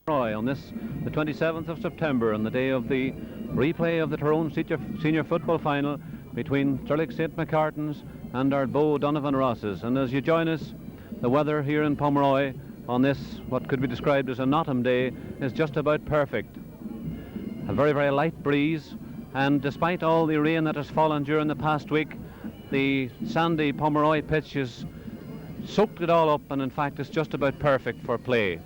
Roy on this, the 27th of September, on the day of the replay of the Tyrone Senior Football Final between Trillick St McCartans and Ardboe Donovan Rosses. And as you join us, the weather here in Pomeroy on this, what could be described as an autumn day, is just about perfect. A very, very light breeze, and despite all the rain that has fallen during the past week, the sandy Pomeroy pitch has soaked it all up, and in fact it's just about perfect for play.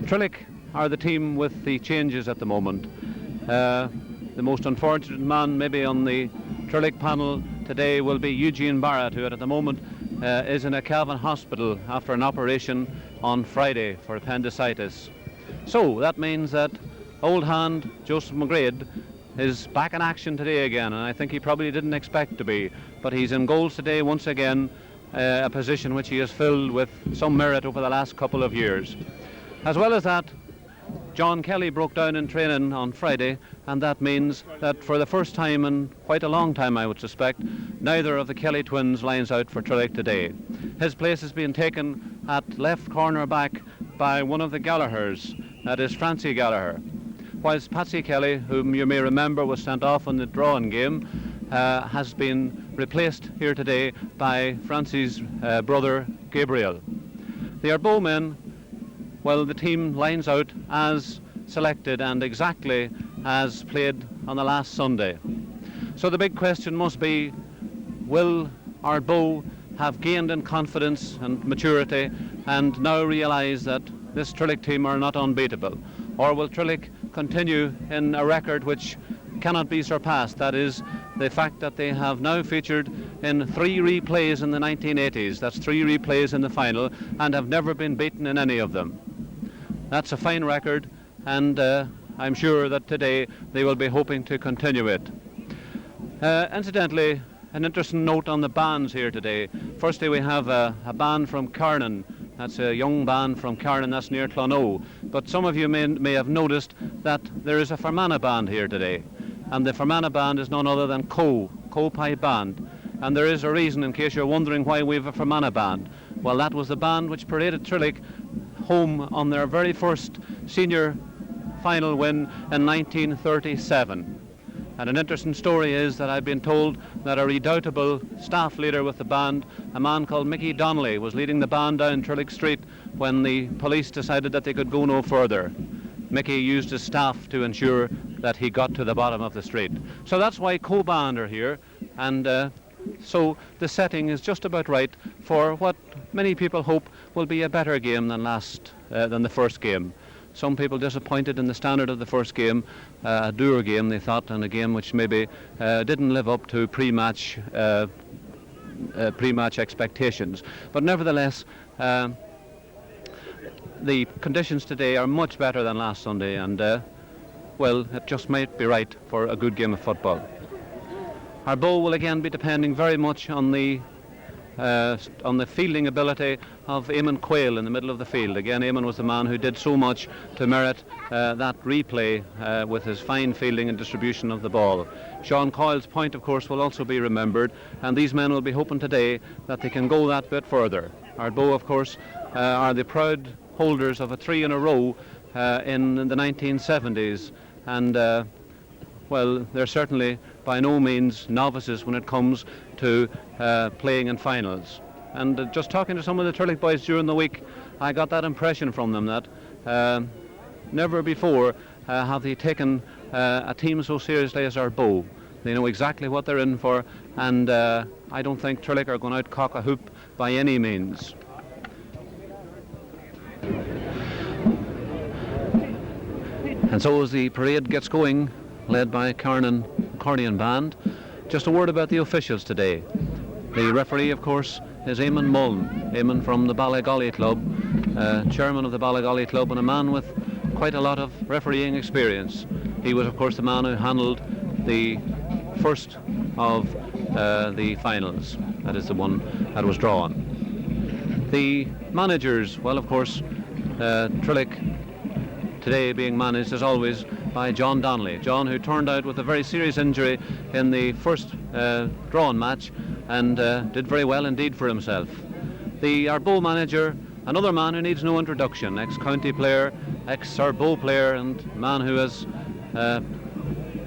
Trillick are the team with the changes at the moment. The most unfortunate man maybe on the Trillick panel today will be Eugene Barrett, who at the moment is in a Calvin hospital after an operation on Friday for appendicitis. So that means that old hand Joseph McGrade is back in action today again, and I think he probably didn't expect to be, but he's in goals today once again, a position which he has filled with some merit over the last couple of years. As well as that, John Kelly broke down in training on Friday, and that means that for the first time in quite a long time, I would suspect, neither of the Kelly twins lines out for Trillick today. His place has been taken at left corner back by one of the Gallaghers, that is Francie Gallagher, whilst Patsy Kelly, whom you may remember was sent off in the drawing game, has been replaced here today by Francie's brother Gabriel. The Ardboe men, well, the team lines out as selected and exactly as played on the last Sunday. So the big question must be, will Ardboe have gained in confidence and maturity and now realise that this Trillick team are not unbeatable? Or will Trillick continue in a record which cannot be surpassed? That is, the fact that they have now featured in 3 replays in the 1980s. That's 3 replays in the final, and have never been beaten in any of them. That's a fine record, and I'm sure that today they will be hoping to continue it. Incidentally, an interesting note on the bands here today. Firstly, we have a band from Carnan. That's a young band from Carnan, that's near Clonoe. But some of you may have noticed that there is a Fermanagh band here today. And the Fermanagh band is none other than Pipe Band. And there is a reason, in case you're wondering why we have a Fermanagh band. Well, that was the band which paraded Trillick home on their very first senior final win in 1937. And an interesting story is that I've been told that a redoubtable staff leader with the band, a man called Mickey Donnelly, was leading the band down Trillick Street when the police decided that they could go no further. Mickey used his staff to ensure that he got to the bottom of the street. So that's why co-band are here, and so the setting is just about right for what many people hope will be a better game than the first game. Some people disappointed in the standard of the first game, a dour game they thought, and a game which maybe didn't live up to pre-match expectations. But nevertheless, the conditions today are much better than last Sunday, and well, it just might be right for a good game of football. Ardboe will again be depending very much on the fielding ability of Eamon Quayle in the middle of the field. Again, Eamon was the man who did so much to merit that replay with his fine fielding and distribution of the ball. Sean Coyle's point, of course, will also be remembered, and these men will be hoping today that they can go that bit further. Ardboe, of course, are the proud holders of a 3 in a row in the 1970s, and well, they're certainly by no means novices when it comes to playing in finals. And just talking to some of the Trillick boys during the week, I got that impression from them that never before have they taken a team so seriously as Ardboe. They know exactly what they're in for, and I don't think Trillick are going out cock a hoop by any means. And so as the parade gets going, led by Carnan Accordion Band, just a word about the officials today. The referee, of course, is Eamon Mullen. Eamon from the Ballygolly Club, chairman of the Ballygolly Club, and a man with quite a lot of refereeing experience. He was, of course, the man who handled the first of the finals. That is the one that was drawn. The managers, well, of course, Trillick today being managed, as always, by John Donnelly. John, who turned out with a very serious injury in the first drawn match, and did very well indeed for himself. The Ardboe manager, another man who needs no introduction, ex-county player, ex-Ardboe player and man who has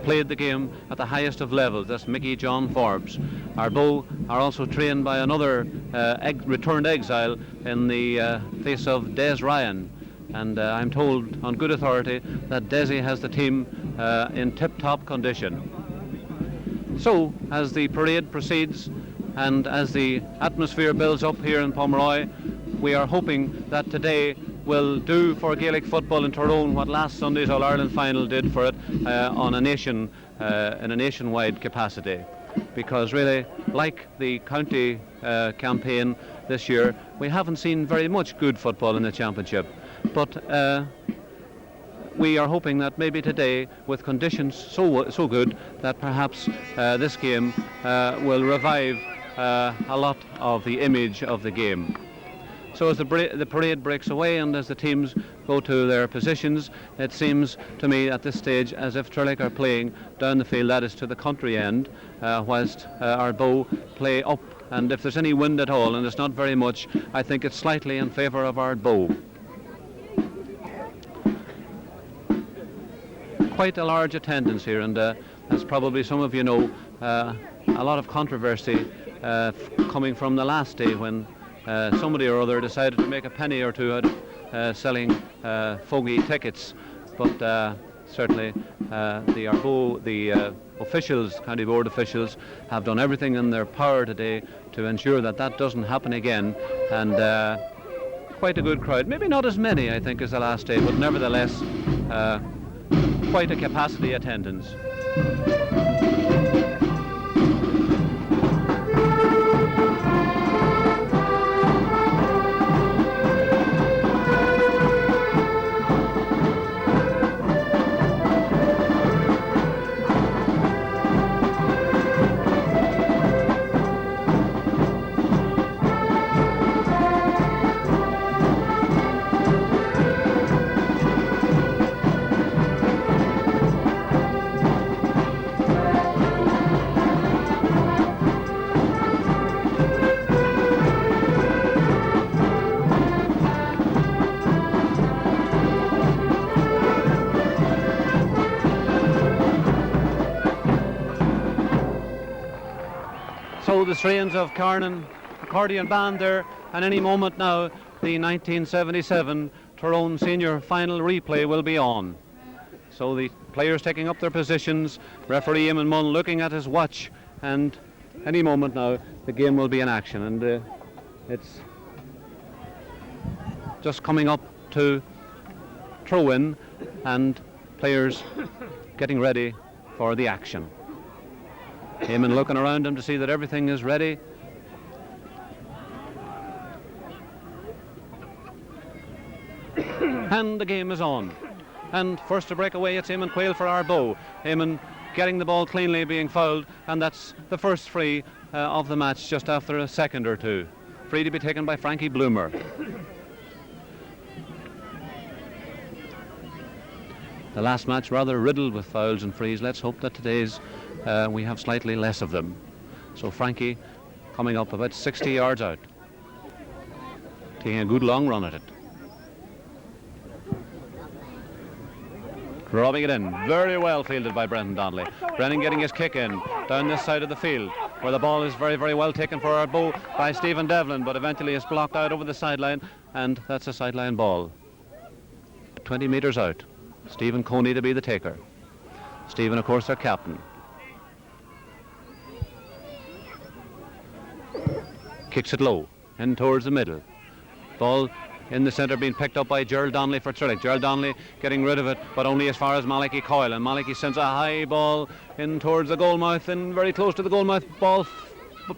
played the game at the highest of levels. That's Mickey John Forbes. Ardboe are also trained by another returned exile in the face of Des Ryan, and I'm told on good authority that Desi has the team in tip-top condition. So as the parade proceeds and as the atmosphere builds up here in Pomeroy, we are hoping that today will do for Gaelic football in Tyrone what last Sunday's All-Ireland final did for it in a nationwide capacity. Because really, like the county campaign this year, we haven't seen very much good football in the championship. But we are hoping that maybe today, with conditions so good, that perhaps this game will revive a lot of the image of the game. So as the parade breaks away and as the teams go to their positions, it seems to me at this stage as if Trillick are playing down the field, that is to the country end, whilst Ardboe play up. And if there's any wind at all, and it's not very much, I think it's slightly in favour of Ardboe. Quite a large attendance here, and as probably some of you know, a lot of controversy coming from the last day when somebody or other decided to make a penny or two out of selling fogey tickets. But certainly the Ardboe, the officials, county board officials, have done everything in their power today to ensure that that doesn't happen again. And quite a good crowd, maybe not as many I think as the last day, but nevertheless quite a capacity attendance. So the strains of Carnan accordion band there, and any moment now the 1977 Tyrone Senior final replay will be on. So the players taking up their positions, referee Eamon Munn looking at his watch, and any moment now the game will be in action. And it's just coming up to throw in and players getting ready for the action. Eamon looking around him to see that everything is ready. And the game is on. And first to break away, it's Eamon Quayle for Ardboe. Eamon getting the ball cleanly, being fouled, and that's the first free of the match just after a second or two. Free to be taken by Frankie Bloomer. The last match rather riddled with fouls and frees. Let's hope that today's we have slightly less of them. So Frankie coming up about 60 yards out, taking a good long run at it, robbing it in. Very well fielded by Brendan Donnelly. Brennan getting his kick in down this side of the field, where the ball is very, very well taken for Ardboe by Stephen Devlin, but eventually it's blocked out over the sideline, and that's a sideline ball. 20 metres out. Stephen Coney to be the taker. Stephen, of course, their captain. Kicks it low, in towards the middle. Ball in the centre being picked up by Gerald Donnelly for Trillick. Gerald Donnelly getting rid of it, but only as far as Malachy Coyle. And Malachy sends a high ball in towards the goalmouth, and very close to the goalmouth. Ball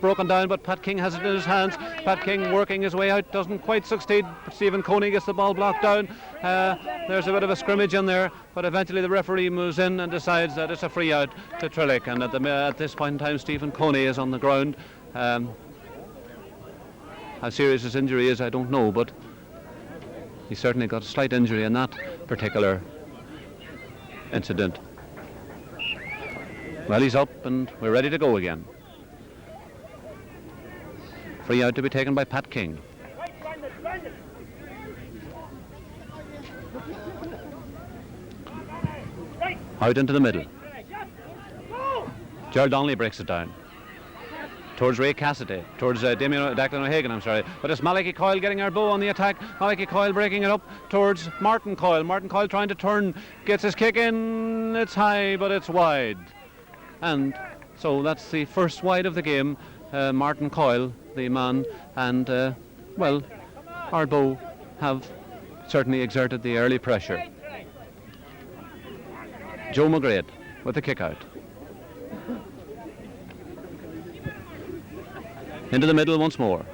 broken down, but Pat King has it in his hands. Pat King working his way out, doesn't quite succeed. Stephen Coney gets the ball blocked down. There's a bit of a scrimmage in there, but eventually the referee moves in and decides that it's a free out to Trillick. And at this point in time, Stephen Coney is on the ground. How serious his injury is, I don't know, but he certainly got a slight injury in that particular incident. Well, he's up and we're ready to go again. Free out to be taken by Pat King. Out into the middle. Gerald Donnelly breaks it down. Towards Ray Cassidy, towards Declan O'Hagan, I'm sorry. But it's Malachy Coyle getting Ardboe on the attack. Malachy Coyle breaking it up towards Martin Coyle. Martin Coyle trying to turn, gets his kick in. It's high, but it's wide. And so that's the first wide of the game. Martin Coyle, the man, and, well, Ardboe have certainly exerted the early pressure. Joe McGrade with the kick out. Into the middle once more.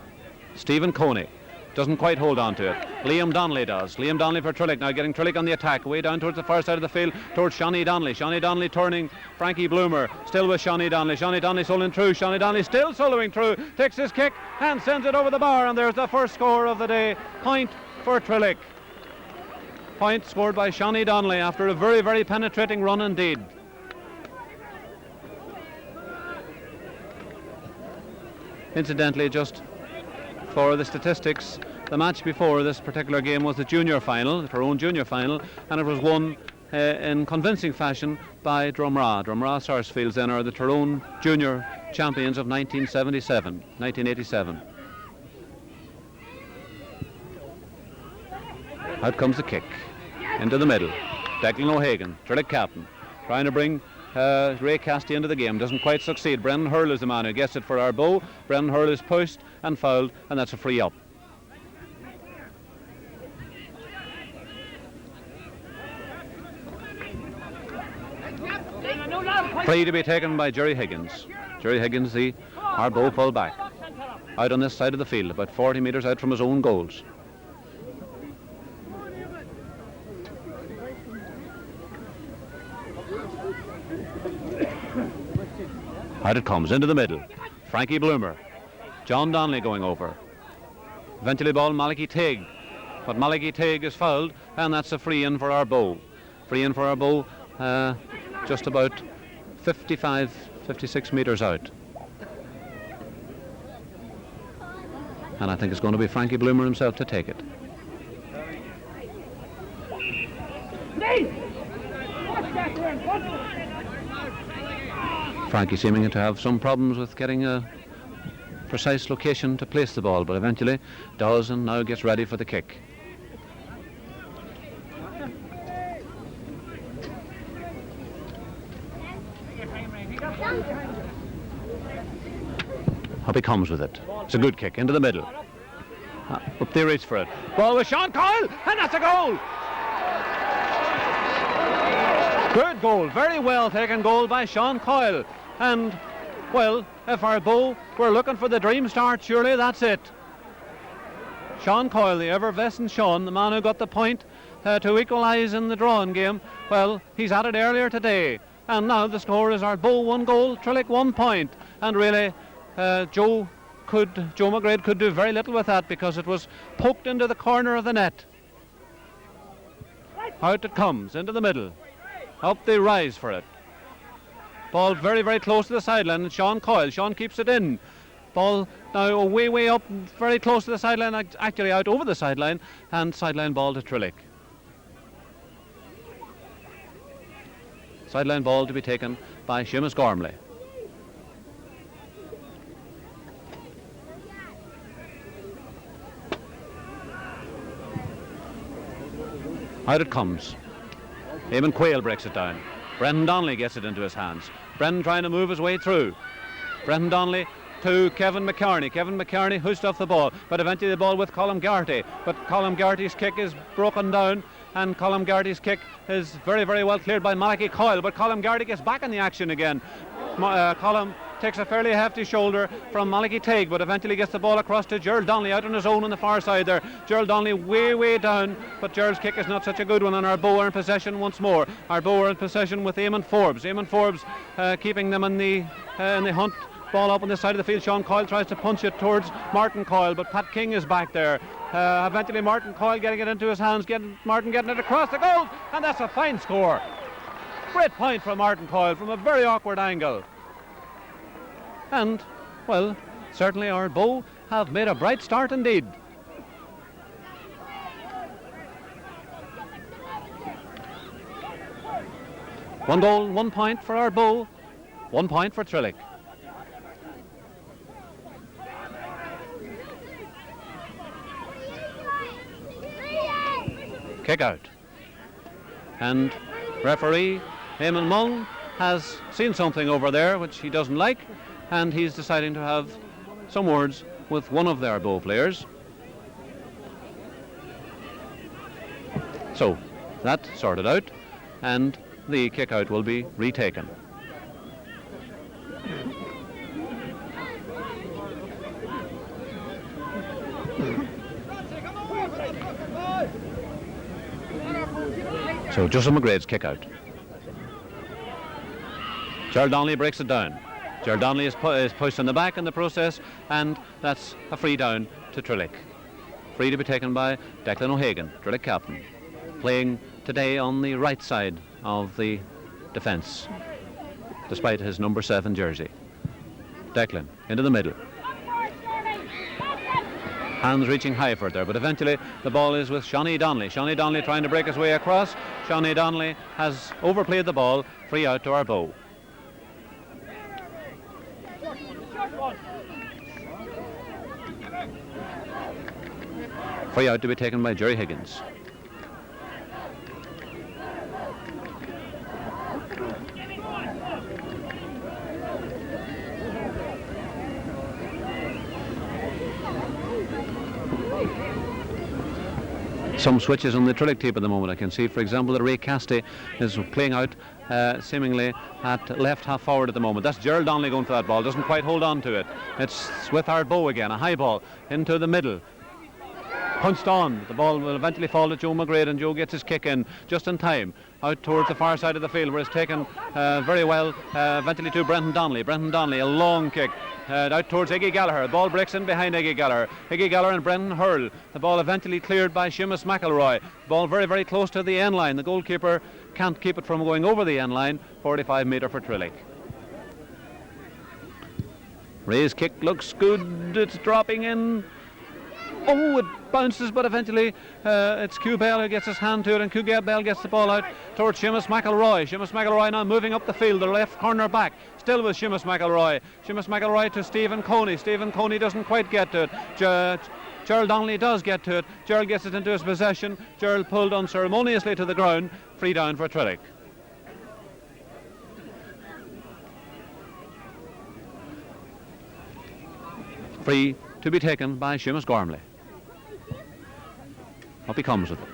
Stephen Coney doesn't quite hold on to it. Liam Donnelly does. Liam Donnelly for Trillick now, getting Trillick on the attack, way down towards the far side of the field, towards Shawnee Donnelly. Shawnee Donnelly turning, Frankie Bloomer still with Shawnee Donnelly. Shawnee Donnelly soloing through. Shawnee Donnelly still soloing through. Takes his kick and sends it over the bar, and there's the first score of the day. Point for Trillick. Point scored by Shawnee Donnelly after a very, very penetrating run indeed. Incidentally, just for the statistics, the match before this particular game was the junior final, the Tyrone junior final, and it was won in convincing fashion by Drumragh. Drumragh Sarsfields then are the Tyrone junior champions of 1987. Out comes the kick into the middle. Declan O'Hagan, Trillick captain, trying to bring Ray Cassidy into the game, doesn't quite succeed. Brendan Hurl is the man who gets it for Ardboe. Brendan Hurl is pushed and fouled, and that's a free up. Free to be taken by Jerry Higgins. Jerry Higgins, the Ardboe full back, out on this side of the field, about 40 metres out from his own goals. Out it comes, into the middle. Frankie Bloomer. John Donnelly going over. Eventually ball Malachy Teague. But Malachy Teague is fouled, and that's a free in for Ardboe. Free in for Ardboe, just about 55, 56 metres out. And I think it's going to be Frankie Bloomer himself to take it. Frankie seeming to have some problems with getting a precise location to place the ball, but eventually does, and now gets ready for the kick. Up he comes with it. It's a good kick into the middle. Up they reach for it. Ball with Sean Coyle, and that's a goal! Good goal, very well taken goal by Sean Coyle. And, well, if Ardboe were looking for the dream start, surely that's it. Sean Coyle, the effervescent Sean, the man who got the point to equalise in the drawing game, well, he's at it earlier today. And now the score is Ardboe 1 goal, Trillick 1 point. And really, Joe McGrade could do very little with that, because it was poked into the corner of the net. Out it comes, into the middle. Up they rise for it. Ball very, very close to the sideline, and Sean Coyle. Sean keeps it in. Ball now way up, very close to the sideline, actually out over the sideline, and sideline ball to Trillick. Sideline ball to be taken by Seamus Gormley. Out it comes. Eamon Quayle breaks it down. Brendan Donnelly gets it into his hands. Brendan trying to move his way through. Brendan Donnelly to Kevin McCartney. Kevin McCartney hoosed off the ball, but eventually the ball with Colm Garty. But Colm Garty's kick is broken down, and Colm Garty's kick is very, very well cleared by Malachy Coyle. But Colm Garty gets back in the action again. Colm takes a fairly hefty shoulder from Malachy Teague, but eventually gets the ball across to Gerald Donnelly out on his own on the far side there. Gerald Donnelly way down, but Gerald's kick is not such a good one, and Ardboe are in possession once more. Ardboe are in possession with Eamon Forbes. Eamon Forbes keeping them in the hunt. Ball up on this side of the field. Sean Coyle tries to punch it towards Martin Coyle, but Pat King is back there. Eventually Martin Coyle getting it into his hands, Martin getting it across the goal, and that's a fine score. Great point from Martin Coyle from a very awkward angle. And, well, certainly Ardboe have made a bright start indeed. 1 goal, 1 point for Ardboe, 1 point for Trillick. Kick out. And referee Eamon Mullen has seen something over there which he doesn't like, and he's deciding to have some words with one of the Ardboe players. So that's sorted out, and the kick out will be retaken. So Joseph McGrade's kick out. Gerald Donnelly breaks it down. Gerald Donnelly is pushed in the back in the process, and that's a free down to Trillick. Free to be taken by Declan O'Hagan, Trillick captain, playing today on the right side of the defence, despite his number 7 jersey. Declan into the middle. Hands reaching high for it there, but eventually the ball is with Shawnee Donnelly. Shawnee Donnelly trying to break his way across. Shawnee Donnelly has overplayed the ball. Free out to Ardboe. Free out to be taken by Jerry Higgins. Some switches on the Trillick team at the moment. I can see, for example, that Ray Casty is playing out seemingly at left half forward at the moment. That's Gerald Donnelly going for that ball. Doesn't quite hold on to it. It's with Ardboe again. A high ball into the middle. Punched on. The ball will eventually fall to Joe McGrade, and Joe gets his kick in just in time. Out towards the far side of the field, where it's taken very well eventually to Brenton Donnelly. Brenton Donnelly, a long kick out towards Iggy Gallagher. The ball breaks in behind Iggy Gallagher. Iggy Gallagher and Brenton hurl. The ball eventually cleared by Seamus McElroy. Ball very, very close to the end line. The goalkeeper can't keep it from going over the end line. 45 metre for Trillick. Ray's kick looks good. It's dropping in. Oh, it bounces, but eventually it's Q Bell who gets his hand to it, and Q Bell gets the ball out towards Seamus McElroy. Seamus McElroy now moving up the field, the left corner back, still with Seamus McElroy. Seamus McElroy to Stephen Coney. Stephen Coney doesn't quite get to it. Gerald Donnelly does get to it. Gerald gets it into his possession. Gerald pulled unceremoniously to the ground. Free down for Trillick. Free to be taken by Seamus Gormley. Up he comes with it.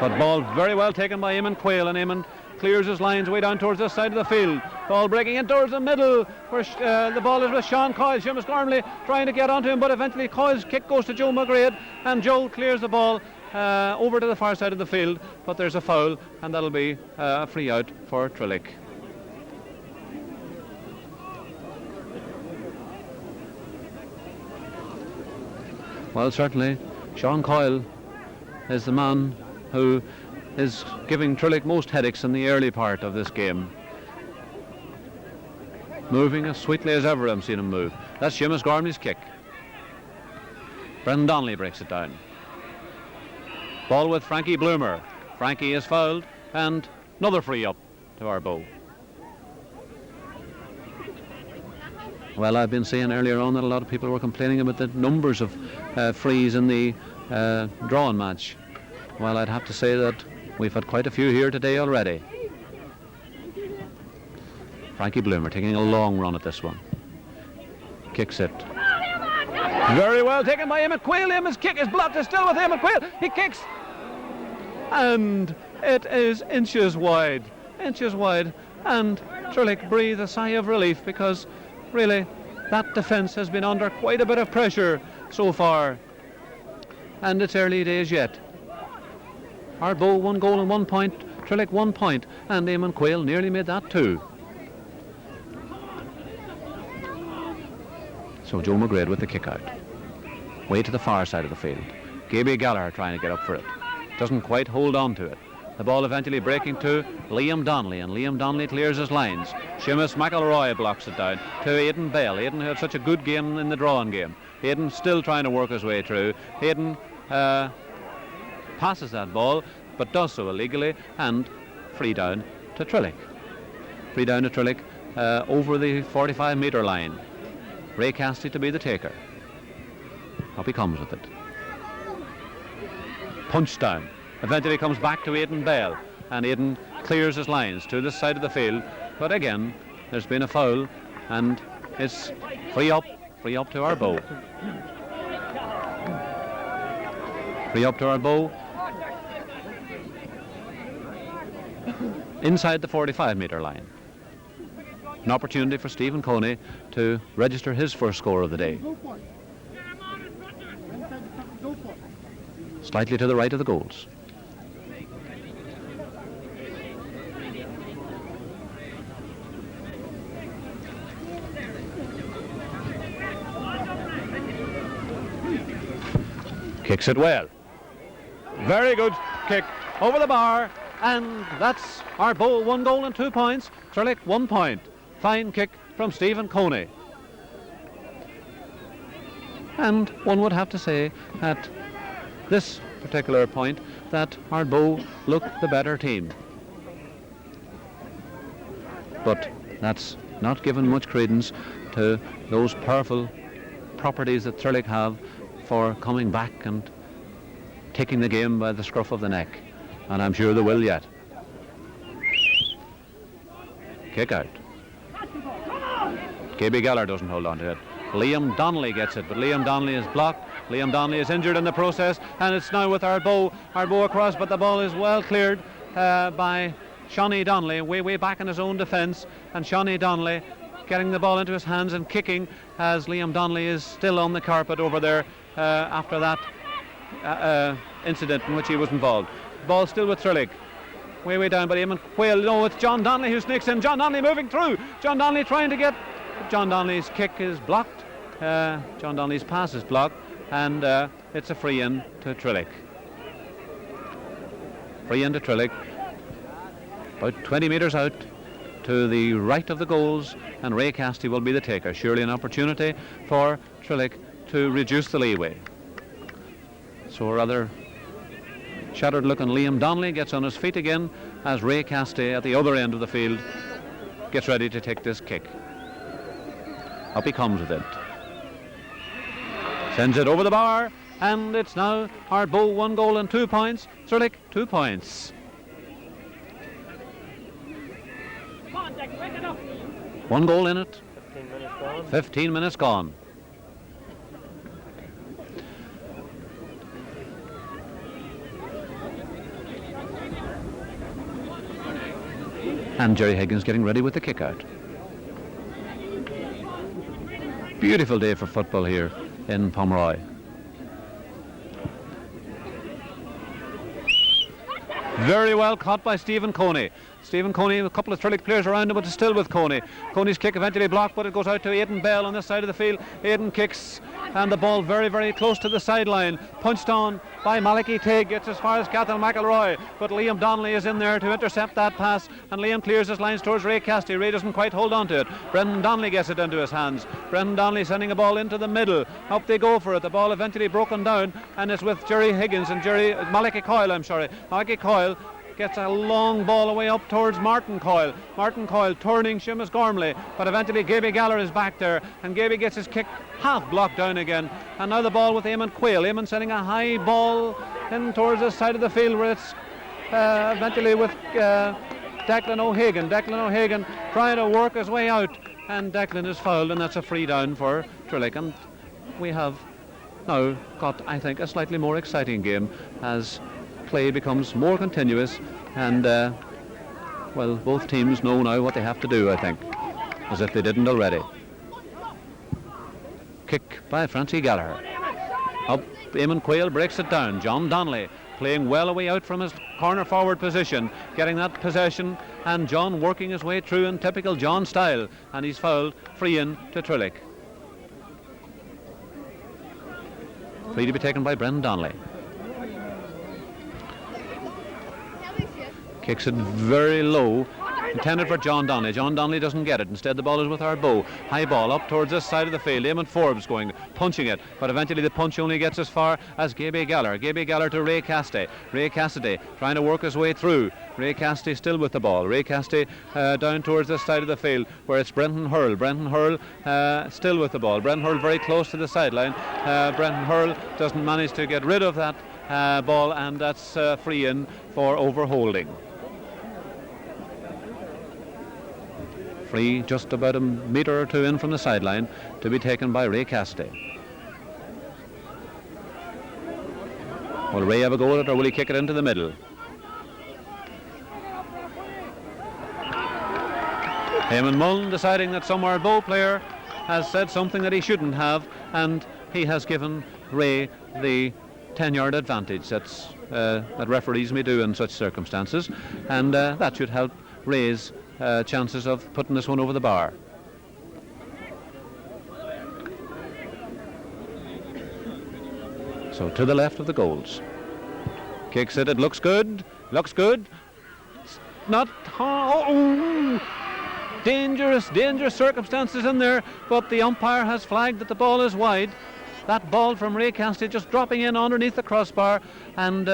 But ball very well taken by Eamon Quayle, and Eamon clears his lines way down towards this side of the field. Ball breaking in towards the middle, where the ball is with Sean Coyle. Seamus Gormley trying to get onto him, but eventually Coyle's kick goes to Joe McGrade, and Joe clears the ball over to the far side of the field, but there's a foul, and that'll be a free out for Trillick. Well, certainly Sean Coyle is the man who is giving Trillick most headaches in the early part of this game. Moving as sweetly as ever I've seen him move. That's Seamus Gormley's kick. Brendan Donnelly breaks it down. Ball with Frankie Bloomer. Frankie is fouled, and another free up to Ardboe. Well, I've been saying earlier on that a lot of people were complaining about the numbers of frees in the drawing match. Well, I'd have to say that we've had quite a few here today already. Frankie Bloomer taking a long run at this one. Kicks it. Very well taken by Eamon Quayle. Eamon's kick is blocked. It's still with Eamon Quayle. He kicks, and it is inches wide. Inches wide. And Trillick breathe a sigh of relief, because really that defence has been under quite a bit of pressure so far, and it's early days yet. Ardboe 1 goal and 1 point, Trillick 1 point, and Eamon Quayle nearly made that 2. So Joe McGrade with the kick out, way to the far side of the field. Gaby Gallagher trying to get up for it, doesn't quite hold on to it. The ball eventually breaking to Liam Donnelly, and Liam Donnelly clears his lines. Seamus McElroy blocks it down to Aidan Bell. Aidan had such a good game in the drawing game. Aidan still trying to work his way through. Aidan passes that ball, but does so illegally, and free down to Trillick. Free down to Trillick over the 45-metre line. Ray Cassidy to be the taker. Up he comes with it. Punch down. Eventually comes back to Aidan Bell, and Aidan clears his lines to this side of the field. But again, there's been a foul, and it's free up to Ardboe. Free up to Ardboe. Inside the 45-metre line. An opportunity for Stephen Coney to register his first score of the day. Slightly to the right of the goals. Kicks it well. Very good kick over the bar, and that's Ardboe 1 goal and 2 points. Trillick 1 point. Fine kick from Stephen Coney. And one would have to say at this particular point that Ardboe looked the better team. But that's not given much credence to those powerful properties that Trillick have for coming back and taking the game by the scruff of the neck. And I'm sure they will yet. Kick out. Gaby Geller doesn't hold on to it. Liam Donnelly gets it, but Liam Donnelly is blocked. Liam Donnelly is injured in the process, and it's now with Ardboe. Ardboe across, but the ball is well cleared by Shawnee Donnelly, way back in his own defence. And Shawnee Donnelly getting the ball into his hands and kicking as Liam Donnelly is still on the carpet over there after that incident in which he was involved. Ball still with Trillick. Way down by Eamon Quayle. No, it's John Donnelly who sneaks in. John Donnelly moving through. John Donnelly trying to get... John Donnelly's kick is blocked. John Donnelly's pass is blocked. And it's a free in to Trillick. Free in to Trillick. About 20 metres out to the right of the goals. And Ray Cassidy will be the taker. Surely an opportunity for Trillick to reduce the leeway. So a rather shattered looking Liam Donnelly gets on his feet again as Ray Cassidy at the other end of the field gets ready to take this kick. Up he comes with it. Sends it over the bar, and it's now Ardboe 1 goal and 2 points. Trillick 2 points. 1 goal in it. 15 minutes gone. 15 minutes gone. And Jerry Higgins getting ready with the kick out. Beautiful day for football here in Pomeroy. Very well caught by Stephen Coney. Stephen Coney, a couple of Trillick players around him, but it's still with Coney. Coney's kick eventually blocked, but it goes out to Aidan Bell on this side of the field. Aidan kicks, and the ball very close to the sideline. Punched on by Malachy Tigg. Gets as far as Cathal McElroy, but Liam Donnelly is in there to intercept that pass, and Liam clears his lines towards Ray Cassidy. Ray doesn't quite hold on to it. Brendan Donnelly gets it into his hands. Brendan Donnelly sending a ball into the middle. Up they go for it. The ball eventually broken down, and it's with Jerry Higgins and Malachy Coyle, Malachy Coyle gets a long ball away up towards Martin Coyle. Martin Coyle turning Seamus Gormley, but eventually Gaby Geller is back there, and Gaby gets his kick half blocked down again. And now the ball with Eamon Quayle. Eamon sending a high ball in towards the side of the field where it's eventually with Declan O'Hagan. Declan O'Hagan trying to work his way out, and Declan is fouled, and that's a free down for Trillick. And we have now got, I think, a slightly more exciting game as play becomes more continuous, and well, both teams know now what they have to do, I think, as if they didn't already. Kick by Francie Gallagher. Up, Eamon Quayle breaks it down. John Donnelly playing well away out from his corner forward position, getting that possession, and John working his way through in typical John style, and he's fouled. Free in to Trillick. Free to be taken by Brendan Donnelly. Kicks it very low, intended for John Donnelly. John Donnelly doesn't get it. Instead, the ball is with Ardboe. High ball up towards this side of the field. Eamon Forbes going. punching it, but eventually the punch only gets as far as Gaby Gallagher. Gaby Gallagher to Ray Cassidy. Ray Cassidy trying to work his way through. Ray Cassidy still with the ball. Ray Cassidy down towards the side of the field where it's Brenton Hurl. Brenton Hurl still with the ball. Brenton Hurl very close to the sideline. Brenton Hurl doesn't manage to get rid of that ball, and that's free in for overholding. Free just about a metre or two in from the sideline to be taken by Ray Cassidy. Will Ray have a go at it, or will he kick it into the middle? Eamon Mullen deciding that some Ardboe player has said something that he shouldn't have, and he has given Ray the 10-yard advantage that referees may do in such circumstances, and that should help Ray's chances of putting this one over the bar. So to the left of the goals. Kicks it, it looks good, Not, dangerous circumstances in there, but the umpire has flagged that the ball is wide. That ball from Ray Cassidy just dropping in underneath the crossbar, and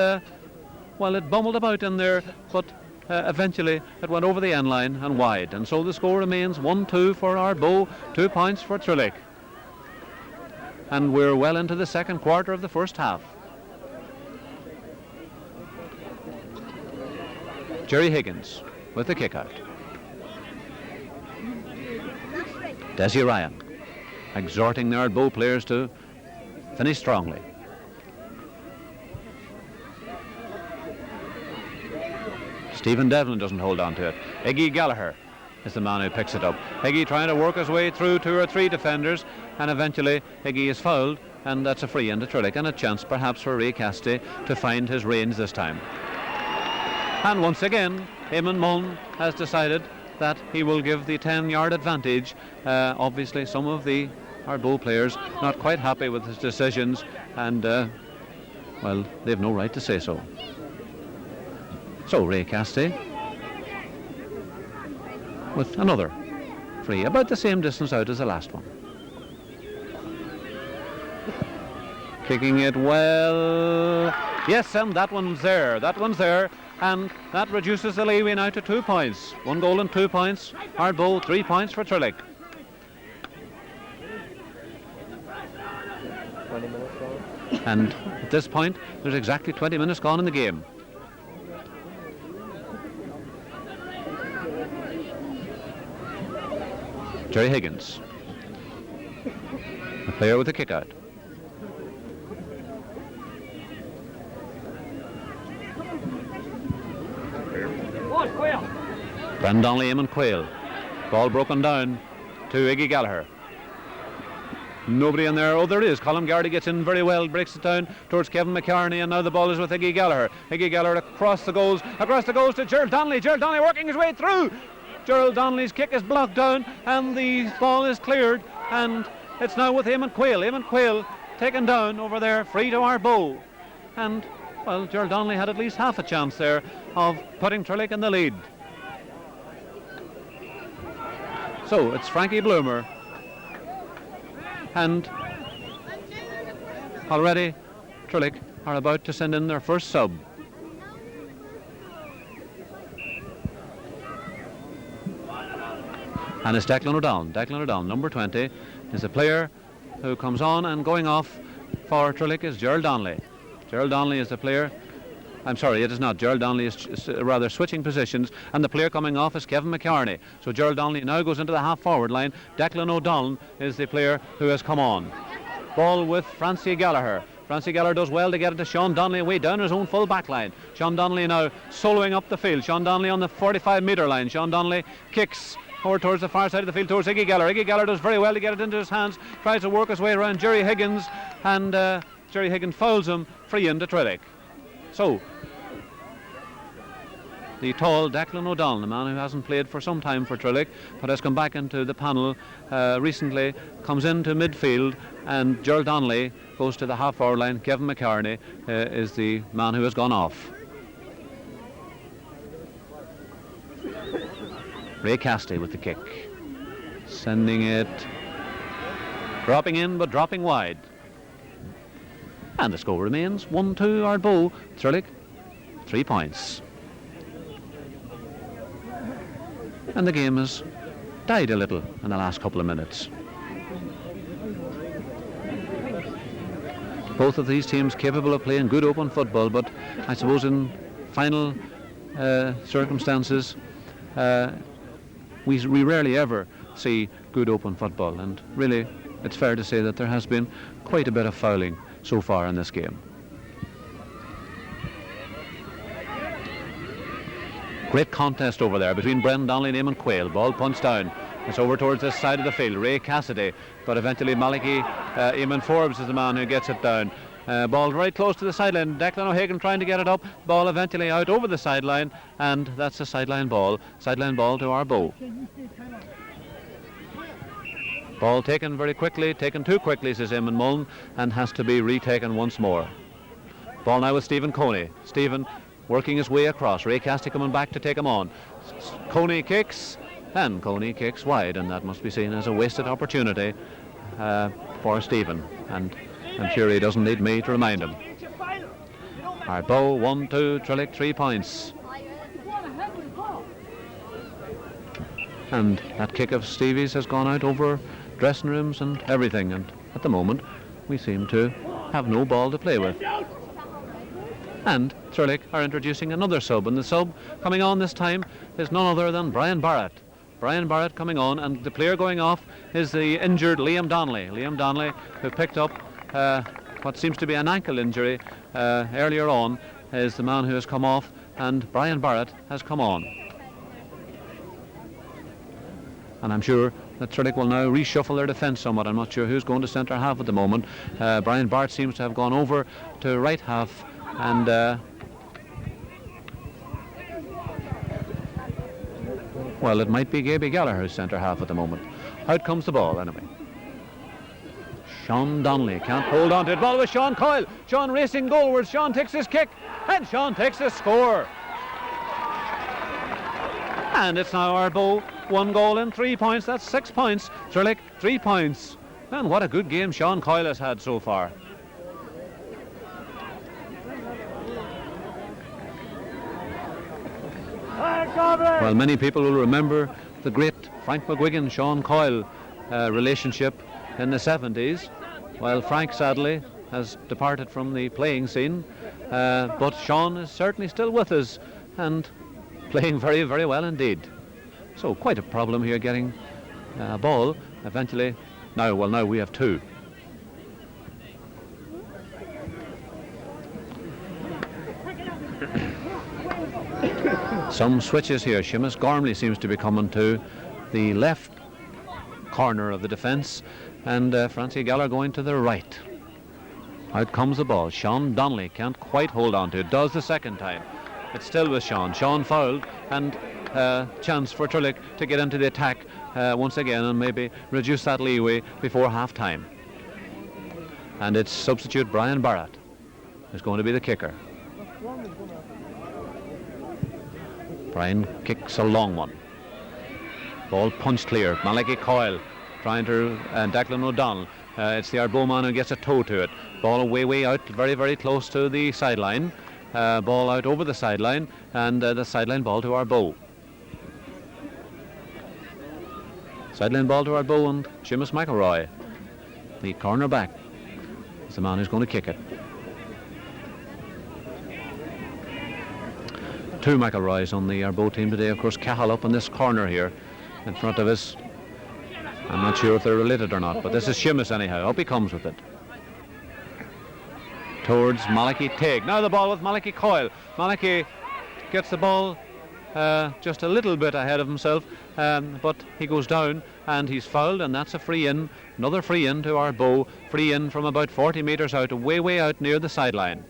well, it bumbled about in there, but eventually it went over the end line and wide, and so the score remains 1-2 for Ardboe, 2 points for Trillick, and we're well into the second quarter of the first half. Jerry Higgins with the kick out. Desi Ryan exhorting the Ardboe players to finish strongly. Stephen Devlin doesn't hold on to it. Iggy Gallagher is the man who picks it up. Iggy trying to work his way through 2 or 3 defenders, and eventually Iggy is fouled, and that's a free into Trillick, and a chance perhaps for Ray Cassidy to find his reins this time. And once again, Eamon Mullen has decided that he will give the 10-yard advantage. Obviously some of the Ardboe players not quite happy with his decisions, and well, they've no right to say so. So Ray Cassidy with another free, about the same distance out as the last one. Kicking it well. Yes, and that one's there. And that reduces the leeway now to 2 points. 1 goal and 2 points. Ardboe, 3 points for Trillick. 20 minutes gone. And at this point, there's exactly 20 minutes gone in the game. Jerry Higgins, the player with the kick out. Brendan Donnelly, Eamon Quayle. Ball broken down to Iggy Gallagher. Nobody in there. Oh, there is. Colin Gardy gets in very well, breaks it down towards Kevin McCartney, and now the ball is with Iggy Gallagher. Iggy Gallagher across the goals to Gerald Donnelly. Gerald Donnelly working his way through. Gerald Donnelly's kick is blocked down, and the ball is cleared, and it's now with Eamon Quayle. Eamon Quayle taken down over there, free to Ardboe. And, well, Gerald Donnelly had at least half a chance there of putting Trillick in the lead. So it's Frankie Bloomer, and already Trillick are about to send in their first sub. And it's Declan O'Donnell. Declan O'Donnell, number 20, is the player who comes on, and going off for Trillick is Gerald Donnelly. Gerald Donnelly is the player. I'm sorry, it is not. Gerald Donnelly is rather switching positions, and the player coming off is Kevin McCartney. So Gerald Donnelly now goes into the half-forward line. Declan O'Donnell is the player who has come on. Ball with Francie Gallagher. Francie Gallagher does well to get it to Sean Donnelly way down his own full back line. Sean Donnelly now soloing up the field. Sean Donnelly on the 45-metre line. Sean Donnelly kicks over towards the far side of the field towards Iggy Gallagher. Iggy Gallagher does very well to get it into his hands, tries to work his way around Jerry Higgins, and Jerry Higgins fouls him, free into Trillick. So the tall Declan O'Donnell, the man who hasn't played for some time for Trillick but has come back into the panel recently, comes into midfield, and Gerald Donnelly goes to the half-forward line. Kevin McCartney is the man who has gone off. Ray Cassidy with the kick, sending it Dropping in but dropping wide. And the score remains 1-2 Ardboe. Trillick, 3 points. And the game has died a little in the last couple of minutes. Both of these teams capable of playing good open football, but I suppose in final circumstances we rarely ever see good open football, and really it's fair to say that there has been quite a bit of fouling so far in this game. Great contest over there between Brendan Donnelly and Eamon Quayle. Ball punched down. It's over towards this side of the field. Ray Cassidy, but eventually Eamon Forbes is the man who gets it down. Ball right close to the sideline. Declan O'Hagan trying to get it up. Ball eventually out over the sideline, and that's a sideline ball. Sideline ball to Ardboe. Ball taken very quickly, taken too quickly, says Eamon Mullen, and has to be retaken once more. Ball now with Stephen Coney. Stephen working his way across. Ray Cassidy coming back to take him on. Coney kicks, and Coney kicks wide, and that must be seen as a wasted opportunity for Stephen, and I'm sure he doesn't need me to remind him. Ardboe 1-2, Trillick 3 points. And that kick of Stevie's has gone out over dressing rooms and everything, and at the moment we seem to have no ball to play with. And Trillick are introducing another sub, and the sub coming on this time is none other than Brian Barrett. Brian Barrett coming on, and the player going off is the injured Liam Donnelly. Liam Donnelly, who picked up what seems to be an ankle injury earlier on, is the man who has come off, and Brian Barrett has come on. And I'm sure that Trillick will now reshuffle their defence somewhat. I'm not sure who's going to centre half at the moment. Brian Barrett seems to have gone over to right half, and well, it might be Gaby Gallagher who's centre half at the moment. Out comes the ball anyway. Sean Donnelly can't hold on to it. Ball with Sean Coyle. Sean racing goalwards. Sean takes his kick, and Sean takes the score. And it's now Ardboe 1 goal and 3 points. That's 6 points. Trillick 3 points. And what a good game Sean Coyle has had so far. Well, many people will remember the great Frank McGuigan, Sean Coyle relationship in the 70s. Well, Frank sadly has departed from the playing scene, but Sean is certainly still with us and playing very, very well indeed. So quite a problem here getting a ball eventually. Now we have 2. Some switches here. Seamus Gormley seems to be coming to the left corner of the defence, and Francie Gallagher going to the right. Out comes the ball. Sean Donnelly can't quite hold on to it. Does the second time. It's still with Sean. Sean fouled, and chance for Trillick to get into the attack once again and maybe reduce that leeway before half time. And it's substitute Brian Barrett who's going to be the kicker. Brian kicks a long one. Ball punched clear. Malachi Coyle trying to Declan O'Donnell. It's the Ardboe man who gets a toe to it. Ball way out, very, very close to the sideline. Ball out over the sideline, and the sideline ball to Ardboe. Sideline ball to Ardboe, and Seamus McElroy, the corner back, is the man who's going to kick it. 2 McElroys on the Ardboe team today. Of course, Cahill up in this corner here in front of us. I'm not sure if they're related or not, but this is Seamus anyhow. Up he comes with it. Towards Malachi Teague. Now the ball with Malachi Coyle. Malachi gets the ball just a little bit ahead of himself, but he goes down and he's fouled, and that's a free in. Another free in to Ardboe. Free in from about 40 metres out, way out near the sideline.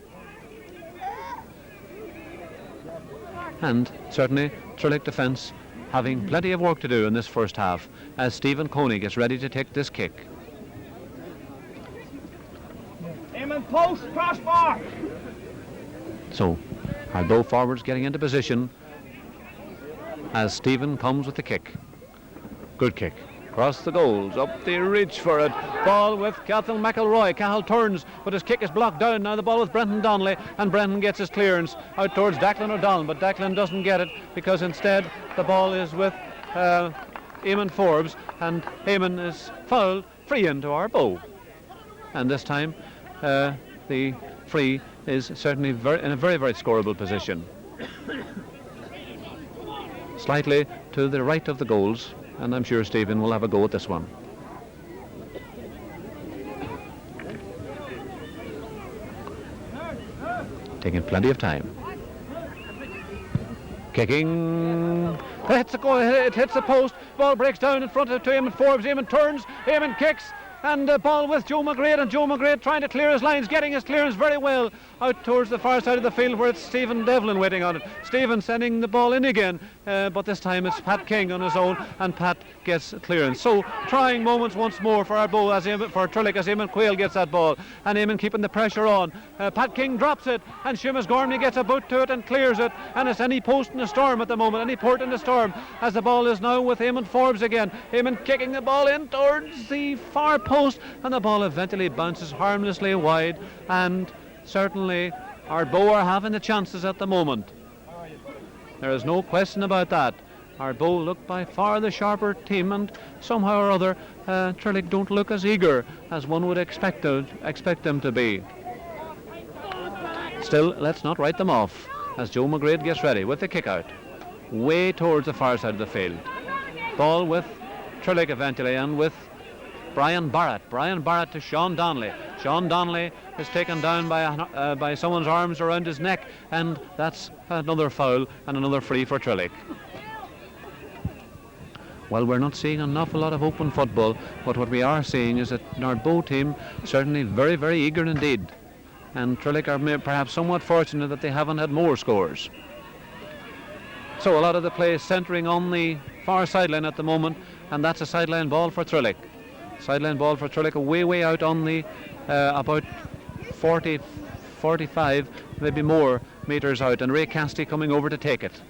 And certainly Trillick defence having plenty of work to do in this first half as Stephen Coney gets ready to take this kick. Aiming post, crossbar. So Ardboe forwards getting into position as Stephen comes with the kick. Good kick. Across the goals, up the reach for it. Ball with Cathal McElroy. Cathal turns, but his kick is blocked down. Now the ball with Brendan Donnelly, and Brendan gets his clearance out towards Declan O'Donnell, but Declan doesn't get it because instead the ball is with Eamon Forbes, and Eamon is fouled free into Ardboe. And this time the free is certainly in a very, very scoreable position. Slightly to the right of the goals, and I'm sure Stephen will have a go at this one. Taking plenty of time. Kicking. It hits the post. Ball breaks down in front of Eamon Forbes. Eamon turns. Eamon kicks. And the ball with Joe McGrath, and Joe McGrath trying to clear his lines, getting his clearance very well out towards the far side of the field where it's Stephen Devlin waiting on it. Stephen sending the ball in again, but this time it's Pat King on his own, and Pat gets clearance. So trying moments once more for Ardboe, for Trillick, as Eamon Quayle gets that ball, and Eamon keeping the pressure on. Pat King drops it, and Seamus Gormley gets a boot to it and clears it, and it's any post in the storm at the moment, any port in the storm, as the ball is now with Eamon Forbes again. Eamon kicking the ball in towards the far post, and the ball eventually bounces harmlessly wide, and certainly Ardboe are having the chances at the moment. There is no question about that. Ardboe look by far the sharper team, and somehow or other Trillick don't look as eager as one would expect them to be. Still, let's not write them off as Joe McGrath gets ready with the kick out way towards the far side of the field. Ball with Trillick eventually, and with Brian Barrett to Sean Donnelly. Sean Donnelly is taken down by someone's arms around his neck, and that's another foul and another free for Trillick. Well, we're not seeing an awful lot of open football, but what we are seeing is that an Ardboe team certainly very, very eager indeed, and Trillick are perhaps somewhat fortunate that they haven't had more scores. So a lot of the play is centering on the far sideline at the moment, and that's a sideline ball for Trillick. Sideline ball for Trillick, way out on the about 40, 45, maybe more metres out, and Ray Cassidy coming over to take it.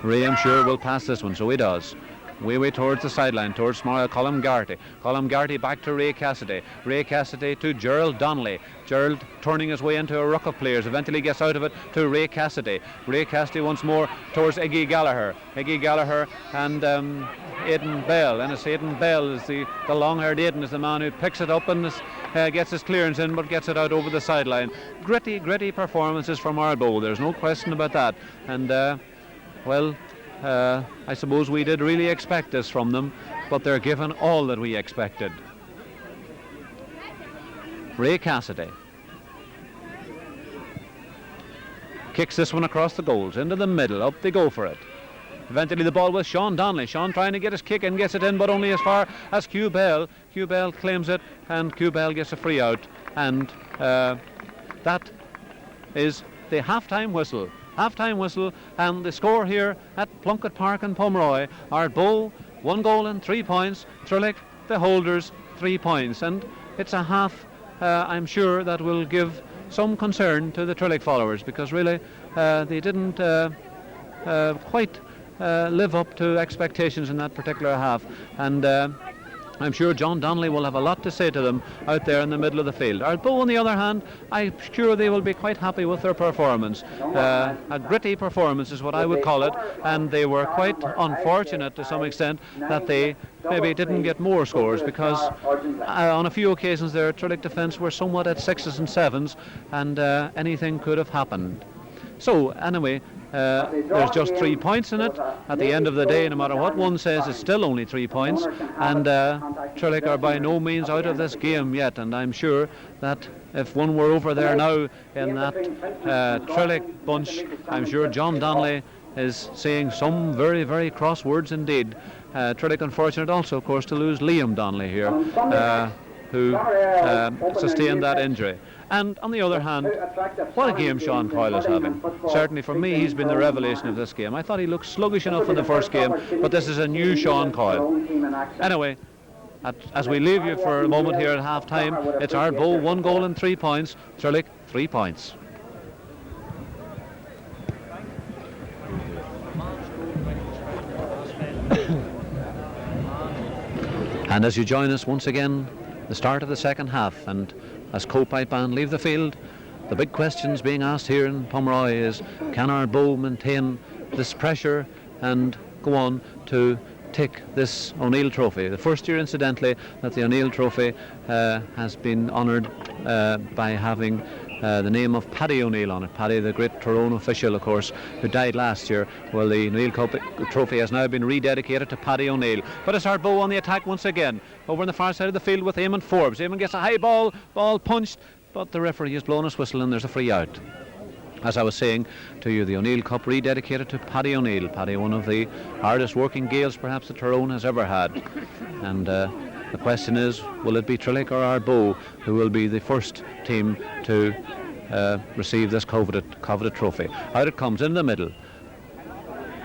Ray, I'm sure, will pass this one, so he does. Way towards the sideline, towards Colm Garty. Colm Garty back to Ray Cassidy. Ray Cassidy to Gerald Donnelly. Gerald turning his way into a ruck of players, eventually gets out of it to Ray Cassidy. Ray Cassidy once more towards Iggy Gallagher. Iggy Gallagher and Aidan Bell. And it's Aidan Bell, is the long-haired Aidan, is the man who picks it up and gets his clearance in, but gets it out over the sideline. Gritty performances from Ardboe, there's no question about that. And I suppose we did really expect this from them, but they're given all that we expected. Ray Cassidy kicks this one across the goals, into the middle, up they go for it. Eventually the ball with Sean Donnelly. Sean trying to get his kick in, gets it in, but only as far as Hugh Bell. Hugh Bell claims it, and Hugh Bell gets a free out, and that is the half-time whistle. And the score here at Plunkett Park in Pomeroy, Ardboe 1 goal and 3 points, Trillick the holders 3 points, and it's a half I'm sure that will give some concern to the Trillick followers, because really they didn't quite live up to expectations in that particular half, and I'm sure John Donnelly will have a lot to say to them out there in the middle of the field. Ardboe, on the other hand, I'm sure they will be quite happy with their performance. A gritty performance is what I would call it, and they were quite unfortunate to some extent that they maybe didn't get more scores, because on a few occasions their Trillick defence were somewhat at 6s and 7s, and anything could have happened. So anyway, there's just 3 points in it. At the end of the day, no matter what one says, it's still only 3 points, and Trillick are by no means out of this game yet, and I'm sure that if one were over there now in that Trillick bunch, I'm sure John Donnelly is saying some very, very cross words indeed. Trillick unfortunate also, of course, to lose Liam Donnelly here, who sustained that injury. And on the other hand, what a game Sean Coyle is having. Certainly for me, he's been the revelation of this game. I thought he looked sluggish enough in the first game, but this is a new Sean Coyle. Anyway, as we leave you for a moment here at half-time, it's Ardboe 1 goal and 3 points, Trillick 3 points. And as you join us once again, the start of the second half, and as Copipe Band leave the field, the big questions being asked here in Pomeroy is, can Ardboe maintain this pressure and go on to take this O'Neill Trophy? The first year, incidentally, that the O'Neill Trophy has been honoured by having the name of Paddy O'Neill on it. Paddy, the great Tyrone official, of course, who died last year. Well, the O'Neill Trophy has now been rededicated to Paddy O'Neill. But it's Ardboe on the attack once again, over on the far side of the field with Eamon Forbes. Eamon gets a high ball punched, but the referee has blown his whistle and there's a free out. As I was saying to you, the O'Neill Cup rededicated to Paddy O'Neill. Paddy, one of the hardest working Gaels perhaps that Tyrone has ever had. And the question is, will it be Trillick or Ardboe who will be the first team to receive this coveted trophy? Out it comes in the middle.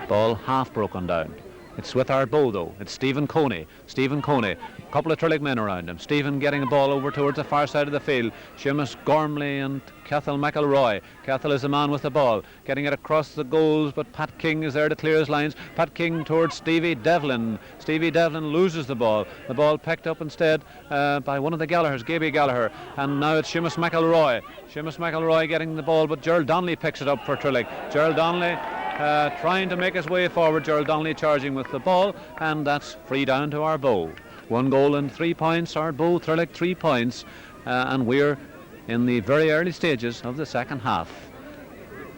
Ball half broken down. It's with Ardboe though. It's Stephen Coney. A couple of Trillick men around him. Stephen getting a ball over towards the far side of the field. Seamus Gormley and Cathal McElroy. Cathal is the man with the ball, getting it across the goals, but Pat King is there to clear his lines. Pat King towards Stevie Devlin. Stevie Devlin loses the ball. The ball picked up instead by one of the Gallaghers, Gaby Gallagher. And now it's Seamus McElroy. Seamus McElroy getting the ball, but Gerald Donnelly picks it up for Trillick. Gerald Donnelly trying to make his way forward. Gerald Donnelly charging with the ball, and that's free down to Ardboe. 1 goal and 3 points. Ardboe, Trillick 3 points, and we're in the very early stages of the second half.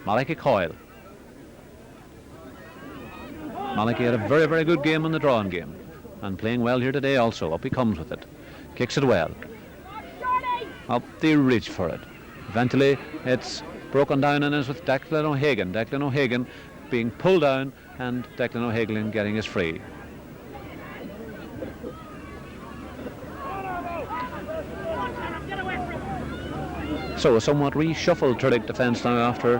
Malachy Coyle. Malachy had a very, very good game in the drawing game, and playing well here today also. Up he comes with it. Kicks it well. Up they reach for it. Eventually it's broken down and is with Declan O'Hagan. Declan O'Hagan being pulled down, and Declan O'Hagan getting his free. So a somewhat reshuffled Trillick defence now after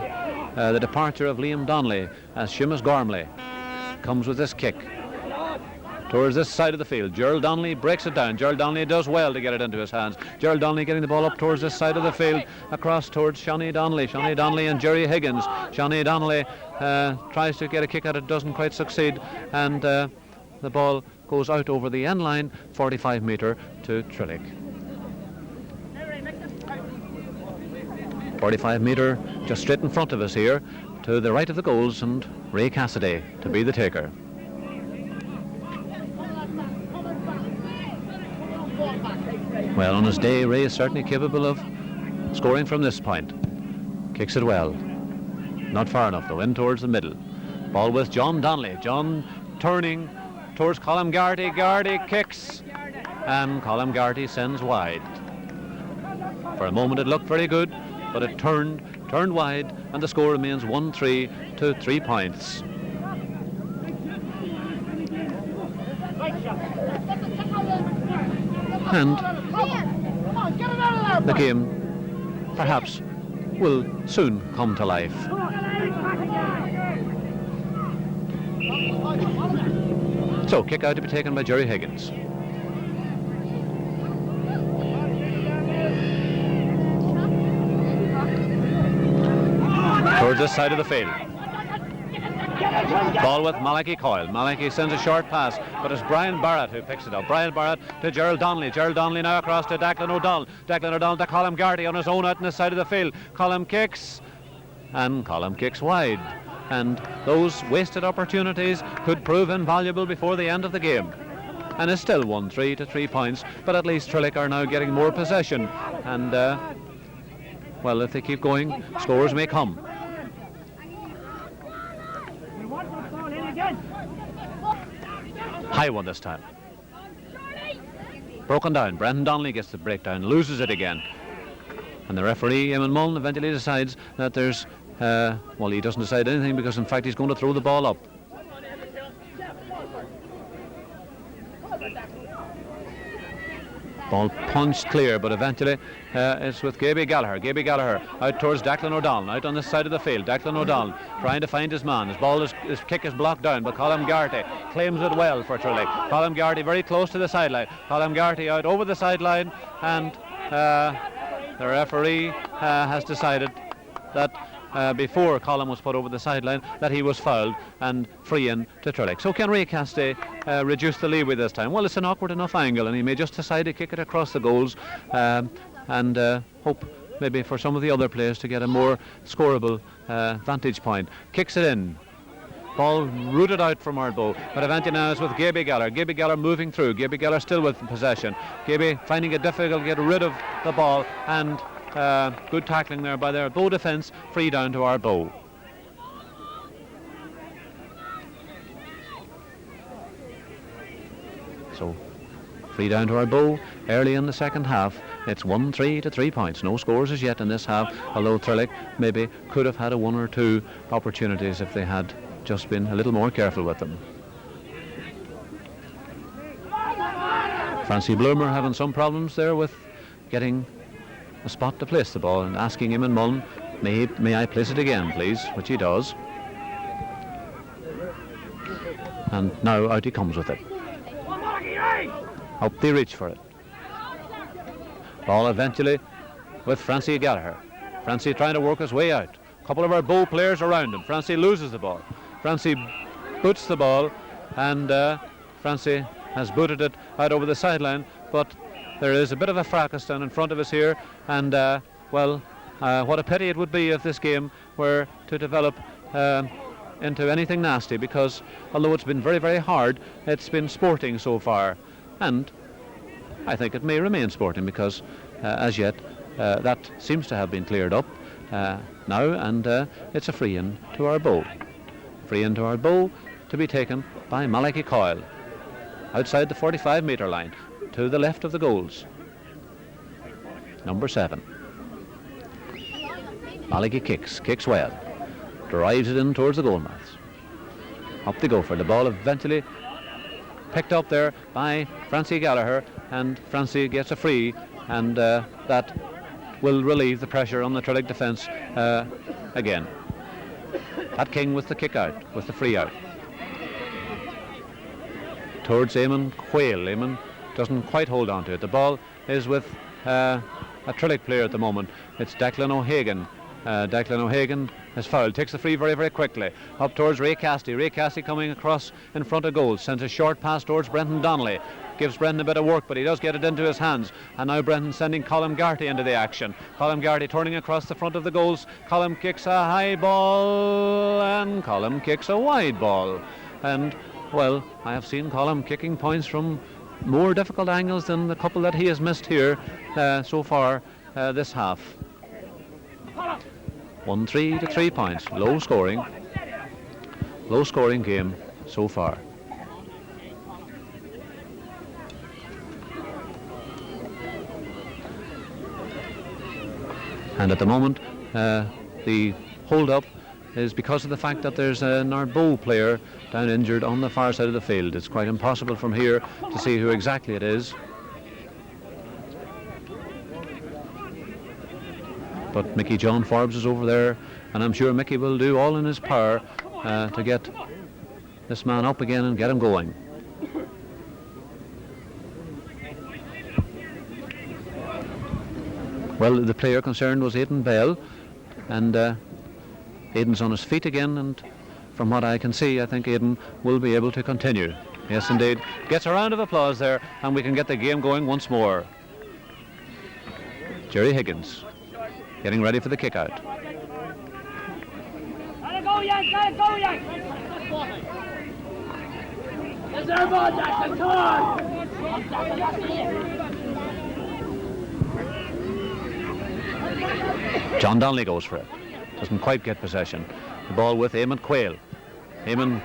the departure of Liam Donnelly, as Seamus Gormley comes with this kick towards this side of the field. Gerald Donnelly breaks it down. Gerald Donnelly does well to get it into his hands. Gerald Donnelly getting the ball up towards this side of the field, across towards Shawnee Donnelly. Shawnee Donnelly and Jerry Higgins. Shawnee Donnelly tries to get a kick at it, doesn't quite succeed, and the ball goes out over the end line, 45 metre to Trillick. 45 metre just straight in front of us here, to the right of the goals, and Ray Cassidy to be the taker. Well, on his day, Ray is certainly capable of scoring from this point. Kicks it well. Not far enough though, in towards the middle. Ball with John Donnelly. John turning towards Colm Garty. Garty kicks, and Colm Garty sends wide. For a moment it looked very good, but it turned wide, and the score remains 1-3 to 3 points. And the game perhaps will soon come to life. So kick out to be taken by Jerry Higgins. Towards this side of the field. Ball with Malachy Coyle. Malachy sends a short pass, but it's Brian Barrett who picks it up. Brian Barrett to Gerald Donnelly. Gerald Donnelly now across to Declan O'Donnell. Declan O'Donnell to Colm Garty on his own out in the side of the field. Colm kicks, and Colm kicks wide. And those wasted opportunities could prove invaluable before the end of the game. And it's still 1-3 to 3 points, but at least Trillick are now getting more possession. And, well, if they keep going, scores may come. High one this time. Broken down. Brendan Donnelly gets the breakdown, loses it again. And the referee, Eamon Mullen, eventually decides that there's, well, he doesn't decide anything, because in fact he's going to throw the ball up. Ball punched clear, but eventually it's with Gaby Gallagher. Gaby Gallagher out towards Declan O'Donnell, out on this side of the field. Declan O'Donnell trying to find his man. His kick is blocked down, but Colm Garty claims it well for Trillick. Colm Garty very close to the sideline. Colm Garty out over the sideline, and the referee has decided that before Colin was put over the sideline that he was fouled, and free in to Trillick. So can Ray Castay reduce the leeway this time? Well, it's an awkward enough angle, and he may just decide to kick it across the goals and hope maybe for some of the other players to get a more scoreable vantage point. Kicks it in. Ball rooted out from Ardboe, but eventually now is with Gaby Geller. Gaby Geller moving through. Gaby Geller still with possession. Gaby finding it difficult to get rid of the ball, and good tackling there by their Ardboe defence. Free down to Ardboe. So free down to Ardboe early in the second half. It's 1-3 to 3 points. No scores as yet in this half, although Trillick maybe could have had a 1 or 2 opportunities if they had just been a little more careful with them. Francie Bloomer having some problems there with getting a spot to place the ball, and asking him and Mullen, may I place it again please, which he does. And now out he comes with it. Up they reach for it. Ball eventually with Francie Gallagher. Francie trying to work his way out. A couple of our Bow players around him. Francie loses the ball. Francie boots the ball, and Francie has booted it out over the sideline, but there is a bit of a fracas down in front of us here, and well, what a pity it would be if this game were to develop into anything nasty, because although it's been very, very hard, it's been sporting so far, and I think it may remain sporting, because as yet that seems to have been cleared up now, and it's a free in to Ardboe. Free in to Ardboe to be taken by Malachi Coyle outside the 45-metre line to the left of the goals. Number 7. Malachi kicks well, drives it in towards the goal mouths. Up they go for the ball, eventually picked up there by Francie Gallagher, and Francie gets a free, and that will relieve the pressure on the Trillick defence again. Pat King with the kick out, with the free out. Towards Eamon Quayle. Eamon doesn't quite hold on to it. The ball is with a Trillick player at the moment. It's Declan O'Hagan. Declan O'Hagan is fouled, takes the free very, very quickly. Up towards Ray Castay. Ray Castay coming across in front of goal. Sends a short pass towards Brendan Donnelly. Gives Brendan a bit of work, but he does get it into his hands. And now Brendan sending Colm Garty into the action. Colm Garty turning across the front of the goals. Colm kicks a high ball, and Colm kicks a wide ball. And, well, I have seen Colm kicking points from more difficult angles than the couple that he has missed here so far this half. 1-3 to 3 points. Low scoring game so far. And at the moment, the hold-up is because of the fact that there's an Ardboe player down injured on the far side of the field. It's quite impossible from here to see who exactly it is. But Mickey John Forbes is over there, and I'm sure Mickey will do all in his power to get this man up again and get him going. Well, the player concerned was Aidan Bell, and Aidan's on his feet again, and from what I can see, I think Aidan will be able to continue. Yes, indeed. Gets a round of applause there, and we can get the game going once more. Jerry Higgins getting ready for the kick out. Gotta go, Yank! Gotta go, Yank! There's our ball, Jackson! Come on! John Donnelly goes for it. Doesn't quite get possession. The ball with Eamon Quayle. Eamon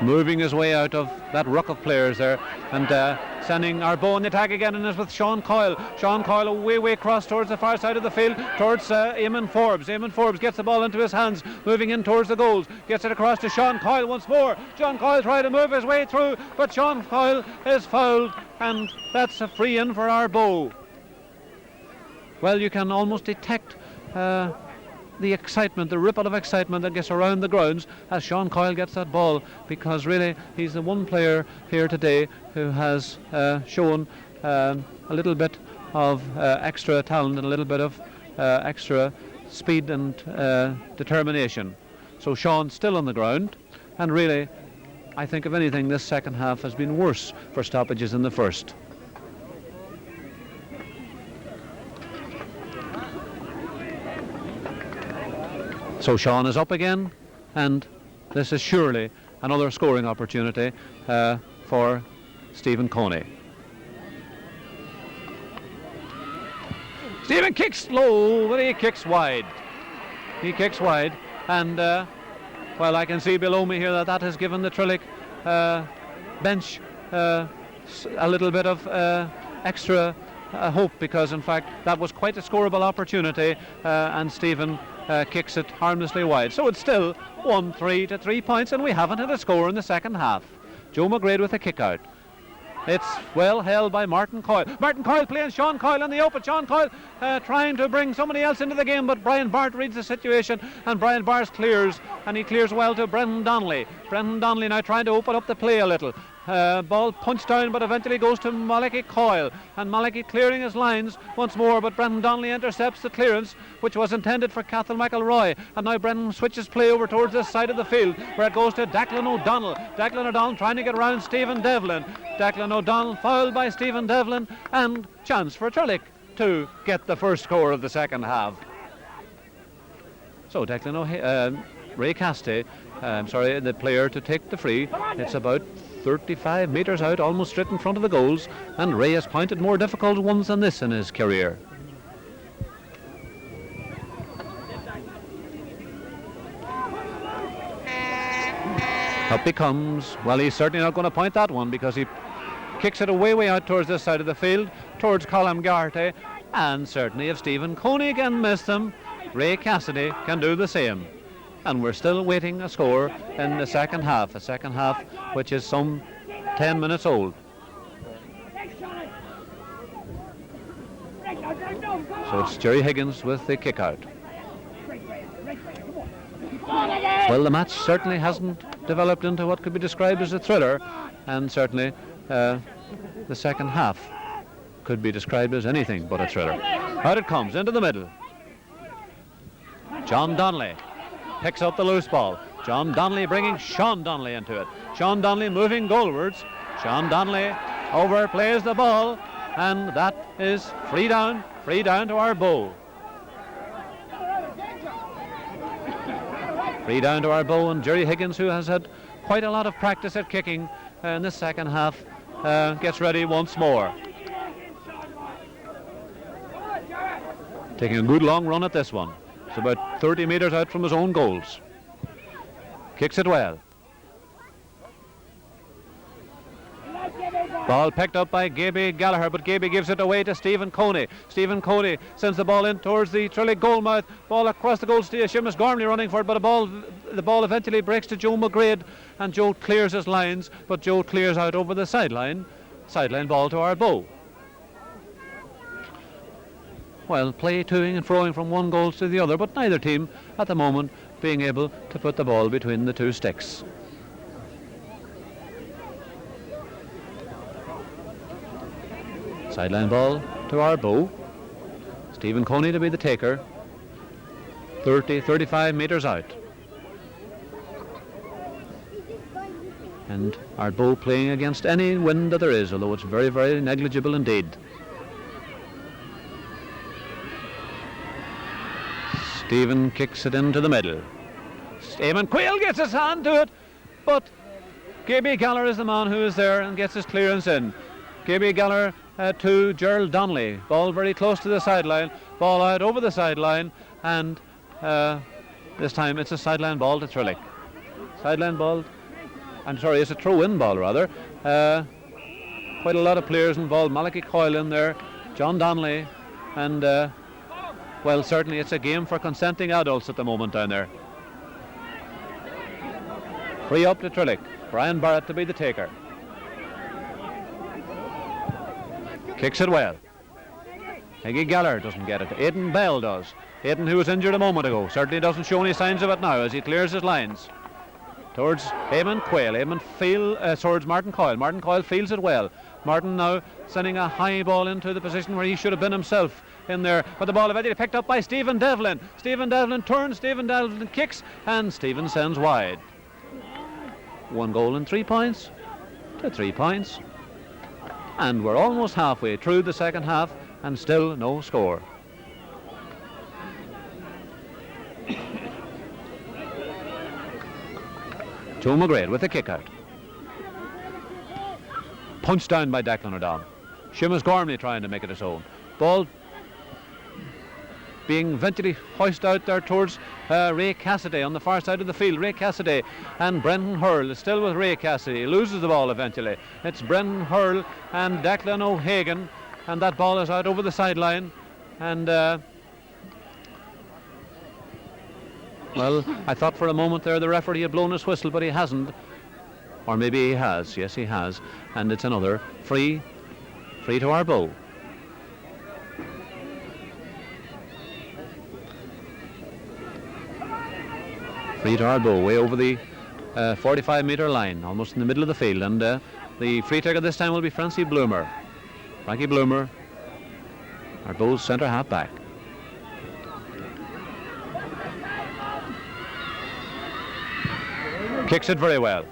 moving his way out of that ruck of players there, and sending Ardboe in the attack again, and is with Sean Coyle. Sean Coyle way across towards the far side of the field, towards Eamon Forbes. Eamon Forbes gets the ball into his hands, moving in towards the goals, gets it across to Sean Coyle once more. Sean Coyle trying to move his way through, but Sean Coyle is fouled, and that's a free in for Ardboe. Well, you can almost detect the excitement, the ripple of excitement that gets around the grounds as Sean Coyle gets that ball, because really he's the one player here today who has shown a little bit of extra talent and a little bit of extra speed and determination. So Sean still on the ground, and really, I think if anything, this second half has been worse for stoppages than the first. So Sean is up again, and this is surely another scoring opportunity for Stephen Coney. Stephen kicks low, but he kicks wide. He kicks wide, and well, I can see below me here that has given the Trillick bench a little bit of extra hope, because in fact that was quite a scoreable opportunity, and Stephen kicks it harmlessly wide. So it's still 1-3 to 3 points, and we haven't had a score in the second half. Joe McGrade with a kick out. It's well held by Martin Coyle. Martin Coyle playing Sean Coyle in the open. Sean Coyle trying to bring somebody else into the game, but Brian Bart reads the situation, and Brian Bart clears, and he clears well to Brendan Donnelly. Brendan Donnelly now trying to open up the play a little. Ball punched down, but eventually goes to Malachy Coyle, and Malachy clearing his lines once more, but Brendan Donnelly intercepts the clearance, which was intended for Cathal McElroy, and now Brendan switches play over towards this side of the field, where it goes to Declan O'Donnell. Declan O'Donnell trying to get around Stephen Devlin. Declan O'Donnell fouled by Stephen Devlin, and chance for Trillick to get the first score of the second half. So Ray Castey, the player to take the free. It's about 35 metres out, almost straight in front of the goals, and Ray has pointed more difficult ones than this in his career. Up he comes. Well, he's certainly not going to point that one, because he kicks it way out towards this side of the field, towards Colm Garty, and certainly if Stephen Coney can miss them, Ray Cassidy can do the same. And we're still waiting a score in the second half, which is some 10 minutes old. So it's Jerry Higgins with the kick out. Well, the match certainly hasn't developed into what could be described as a thriller, and certainly the second half could be described as anything but a thriller. Out it comes, into the middle. John Donnelly picks up the loose ball. John Donnelly bringing Sean Donnelly into it. Sean Donnelly moving goalwards. Sean Donnelly overplays the ball, and that is free down to Ardboe. Free down to Ardboe, and Jerry Higgins, who has had quite a lot of practice at kicking in the second half, gets ready once more. Taking a good long run at this one. It's about 30 metres out from his own goals. Kicks it well. Ball picked up by Gaby Gallagher, but Gaby gives it away to Stephen Coney. Stephen Coney sends the ball in towards the Trillick goal mouth. Ball across the goal to Seamus Gormley running for it, but the ball eventually breaks to Joe McGrade, and Joe clears his lines, but Joe clears out over the sideline. Sideline ball to Ardboe. Well, play toing and froing from one goal to the other, but neither team at the moment being able to put the ball between the two sticks. Sideline ball to Ardboe. Stephen Coney to be the taker. 35 metres out. And Ardboe playing against any wind that there is, although it's very, very negligible indeed. Stephen kicks it into the middle. Eamon Quayle gets his hand to it, but Gaby Gallagher is the man who is there and gets his clearance in. Gaby Gallagher to Gerald Donnelly. Ball very close to the sideline. Ball out over the sideline, and this time it's a sideline ball to Trillick. Sideline ball. It's a throw-in ball rather. Quite a lot of players involved. Malachy Coyle in there, John Donnelly, and well, certainly it's a game for consenting adults at the moment down there. Free up to Trillick. Brian Barrett to be the taker. Kicks it well. Higgy Gallagher doesn't get it. Aidan Bell does. Aidan, who was injured a moment ago, certainly doesn't show any signs of it now as he clears his lines. Towards Eamon Quayle. Towards Martin Coyle. Martin Coyle feels it well. Martin now sending a high ball into the position where he should have been himself in there, but the ball eventually picked up by Stephen Devlin. Stephen Devlin turns, Stephen Devlin kicks, and Stephen sends wide. 1 goal and 3 points to 3 points. And we're almost halfway through the second half and still no score. Joe McGrail with the kick out. Punched down by Declan O'Donnell. Seamus Gormley trying to make it his own. Ball being eventually hoisted out there towards Ray Cassidy on the far side of the field. Ray Cassidy and Brendan Hurl is still with Ray Cassidy. He loses the ball eventually. It's Brendan Hurl and Declan O'Hagan, and that ball is out over the sideline. And well, I thought for a moment there the referee had blown his whistle, but he hasn't. Or maybe he has. Yes, he has. And it's another free to Ardboe. Free to Ardboe, way over the 45-metre line, almost in the middle of the field. And the free taker this time will be Frankie Bloomer. Frankie Bloomer, Ardboe's centre half back. Kicks it very well.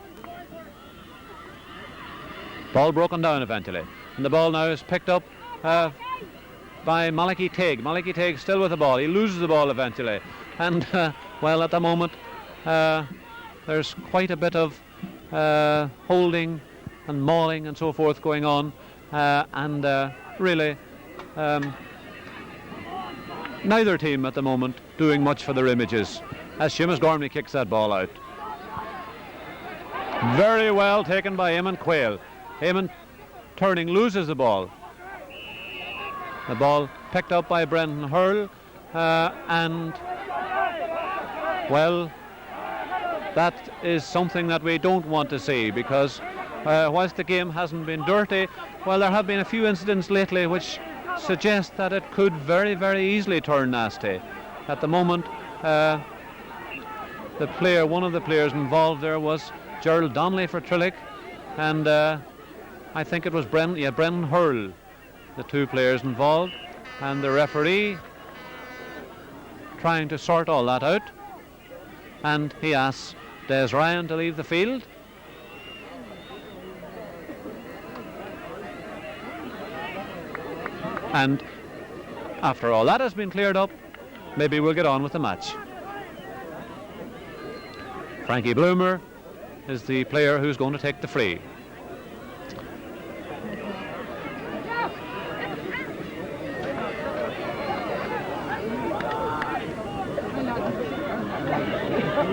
Ball broken down eventually. And the ball now is picked up by Malachy Teague. Malachy Teague still with the ball. He loses the ball eventually. And, well, at the moment, there's quite a bit of holding and mauling and so forth going on. Really, neither team at the moment doing much for their images as Seamus Gormley kicks that ball out. Very well taken by Eamon Quayle. Eamon turning loses the ball. The ball picked up by Brendan Hurl, and well, that is something that we don't want to see, because whilst the game hasn't been dirty, well, there have been a few incidents lately which suggest that it could very, very easily turn nasty. At the moment, one of the players involved there was Gerald Donnelly for Trillick, and I think it was Brendan Hurl, the two players involved, and the referee trying to sort all that out, and he asks Des Ryan to leave the field. And after all that has been cleared up, maybe we'll get on with the match. Frankie Bloomer is the player who's going to take the free.